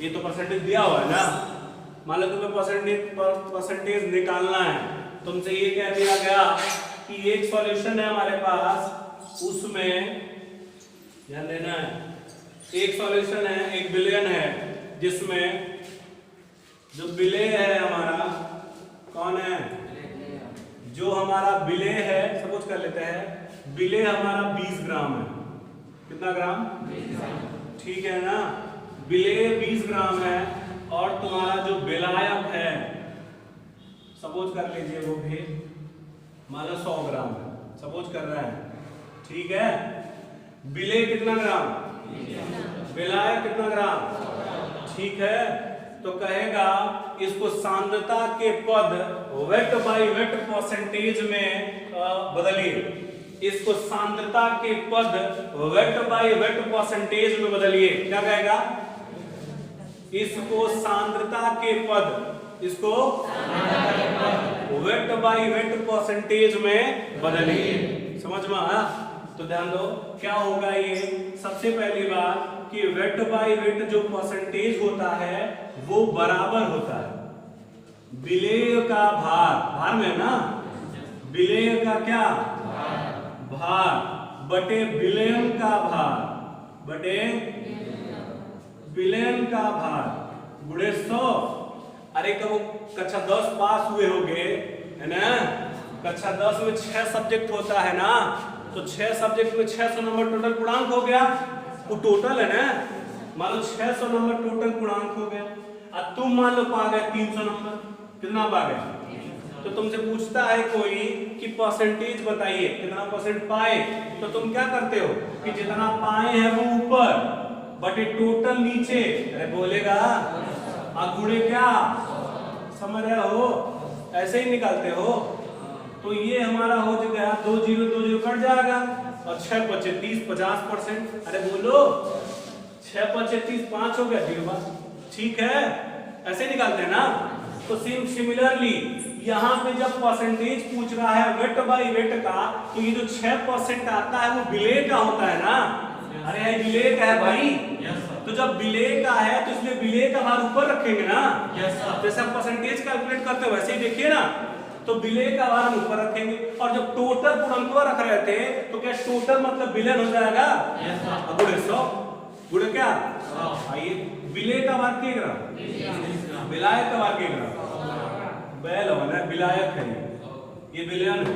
ये तो परसेंटेज दिया हुआ है ना, मान लो तुम्हें परसेंटेज निकालना है, तुमसे ये कह दिया गया कि एक सॉल्यूशन है हमारे पास, उसमें ध्यान देना है, एक सॉल्यूशन है, एक बिलियन है, जिसमें जो बिले है हमारा कौन है? जो हमारा बिले है, सपोज कर लेते हैं बिले हमारा 20 ग्राम है। कितना ग्राम? 20 ग्राम, ठीक है ना। बिले 20 ग्राम है और तुम्हारा जो विलायक है सपोज कर लीजिए वो भी मान लो 100 ग्राम है, सपोज कर रहा है, ठीक है। बिले कितना ग्राम? विलायक कितना ग्राम? ठीक है। तो कहेगा इसको सांद्रता के पद वेट बाय वेट परसेंटेज में बदलिए, इसको सांद्रता के पद वेट बाय वेट परसेंटेज में बदलिए। क्या कहेगा? इसको सांद्रता के पद, इसको वेट बाय वेट परसेंटेज में बदलिए। समझ में आया? तो ध्यान दो क्या होगा ये। सबसे पहली बात कि वेट बाय वेट जो परसेंटेज होता है वो बराबर होता है विलेय का भार, भार में ना, विलेय का क्या भार बटे विलयन का भार, बटे विलयन का भार गुणे 100। अरे कब कक्षा 10 पास हुए होगे है ना, कक्षा 10 में 6 सब्जेक्ट होता है ना, तो 6 सब्जेक्ट में 600 नंबर टोटल पूर्णांक हो गया, वो टोटल है ना, मान लो 600 नंबर टोटल पूर्णांक हो गया। अब तुम मान लो पा गए 300 नंबर, कितना पा गए? तो तुमसे पूछता है कोई कि परसेंटेज बताइए कितना परसेंट पाए, तो तुम क्या करते हो कि जितना पाए हैं वो ऊपर बटे टोटल नीचे, अरे बोलेगा गुणे क्या, समझ रहे हो? ऐसे ही निकालते हो। तो ये हमारा हो गया 2 0 2 0 कट जाएगा और 6 5 30 50%। अरे बोलो 6 5 30 5 हो गया 0, ठीक है, ऐसे निकालते हैं ना। तो सिमिलरली यहाँ पे जब परसेंटेज पूछ रहा है वेट बाय वेट का, तो ये जो 6% आता है वो विलेय का होता है ना, अरे ये विलेय का है भाई। Yes sir. तो जब विलेय का है तो इसलिए विलेय का भार ऊपर रखेंगे ना। Yes sir. जैसे हम परसेंटेज कैलकुलेट करते हैं वैसे ही देखिए ना, तो विलेय का भार हम ऊपर रखेंगे। और जब टोटल पूर्णांक रख रहे थे तो क्या टोटल मतलब विलेय हो जाएगा। Yes sir. अब गुणे 100 गुणे क्या 100। आइए विलेय का भार के ग्राम, विलायक का भार के ग्राम, बैल होना विलायक है, ये विलयन है।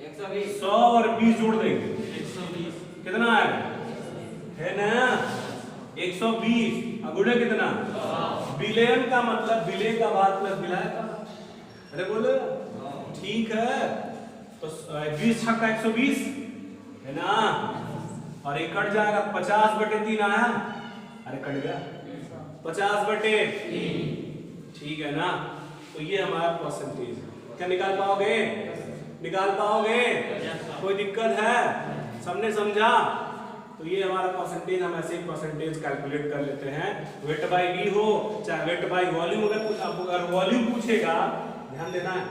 120 100 और 20 जोड़ देंगे 120। कितना आएगा, है ना 120। गुणे कितना, विलयन का मतलब विलेय का भार प्लस विलायक का। अरे बोलो ठीक है। तो 20 छक्का 120 है ना, और ये कट जाएगा 50/3 आया। अरे कट गया 50/3, ठीक है ना। तो ये हमारा परसेंटेज है। क्या निकाल पाओगे, निकाल पाओगे, कोई दिक्कत है, सबने समझा। तो ये हमारा परसेंटेज, हम ऐसे ही परसेंटेज कैलकुलेट कर लेते हैं। वेट बाय वी हो चाहे वेट बाय वॉल्यूम, अगर वॉल्यूम पूछेगा ध्यान देना है,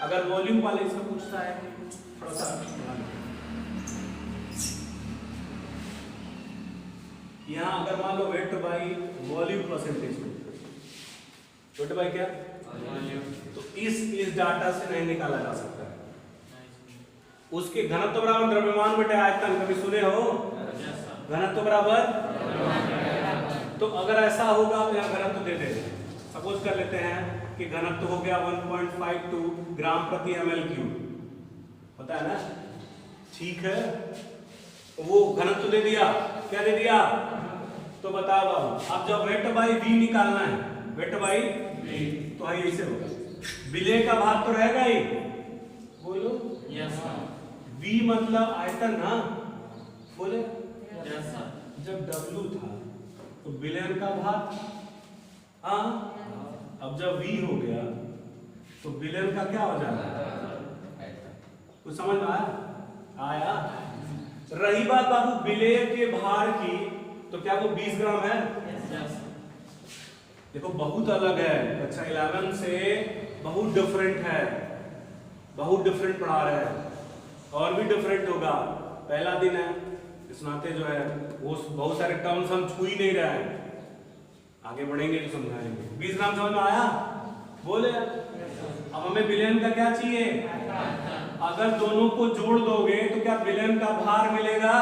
अगर वॉल्यूम वाले इसमें पूछता है थोड़ा सा यहाँ, अगर मान लो weight by volume percentage, weight by क्या, तो इस डाटा से नहीं निकाला जा सकता है। उसके घनत्व बराबर द्रव्यमान बटे आयतन, कभी सुने हो, घनत्व बराबर। तो अगर ऐसा होगा तो यहाँ घनत्व दे देंगे। सपोज कर लेते हैं कि घनत्व हो गया 1.52 ग्राम प्रति ml³, पता है ना, ठीक है। वो घनत्व दे दिया, क्या दे दिया, तो बताओ बाबू। अब जब वेट बाई वी निकालना है, वेट बाई तो है ऐसे होगा, विलेय का भाग तो रहेगा ही, बोलो यस सर। वी मतलब आयतन ना, बोले यस सर। जब W था तो विलयन का भाग, हाँ। अब जब V हो गया तो विलयन का क्या हो जाएगा, कुछ समझ में आया, आया। रही बात बाबू विलेय के भार की, तो क्या वो 20 ग्राम है। देखो बहुत अलग है, कक्षा 11 से बहुत डिफरेंट है, बहुत डिफरेंट पढ़ा रहे हैं, और भी डिफरेंट होगा। पहला दिन है, इस नाते जो है वो बहुत सारे टर्म्स हम छू ही नहीं रहे हैं, आगे बढ़ेंगे तो समझाएंगे। 20 ग्राम समझ में आया, बोले। अब हमें विलयन का क्या चाहिए, अगर दोनों को जोड़ दोगे तो क्या विलयन का भार मिलेगा,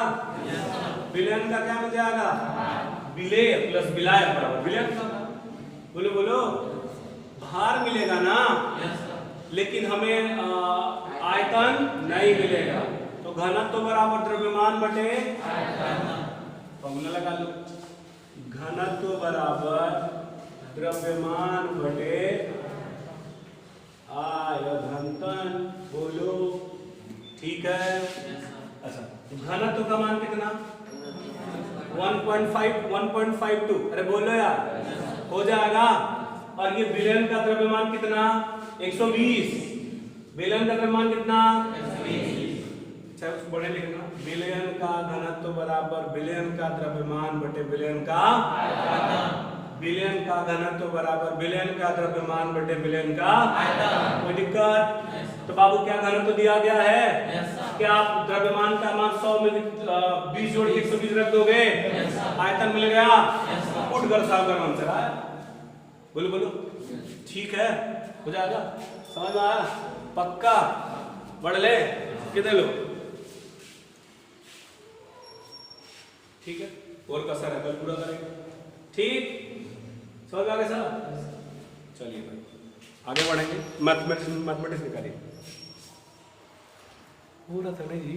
विलयन का क्या मिल जाएगा, विलेय प्लस विलायक बराबर विलयन का, बोलो बोलो, भार मिलेगा ना, लेकिन हमें आयतन नहीं मिलेगा। तो घनत्व बराबर द्रव्यमान बटे फॉर्मूला लगा लो, घनत्व बराबर द्रव्यमान बटे आयतन, बोलो ठीक है। अच्छा तो घनत्व का मान कितना, 1.52, अरे बोलो यार, हो जाएगा। और ये विलयन का द्रव्यमान कितना, 120, विलयन का द्रव्यमान कितना, 120। अच्छा बड़े लिखना, विलयन का घनत्व बराबर विलयन का द्रव्यमान बटे विलयन का, विलयन का घनत्व बराबर विलयन का द्रव्यमान बटे विलयन का, कोई दिक्कत। तो बाबू क्या घनत्व दिया गया है, क्या आप द्रव्यमान का मान 100 में 20 जोड़ 120 रख दोगे, आयतन मिल गया, पुट कर साफ कर आंसर आया, बोलो बोलो ठीक है, हो जाएगा, समझ में आया, पक्का। बढ़ ले कितने लोग, ठीक है, और कसर है कल पूरा करेंगे, ठीक, समझ में आ गया सर। चलिए भाई आगे बढ़ेंगे, मैथमेटिक्स निकालिए, पूरा था नहीं जी।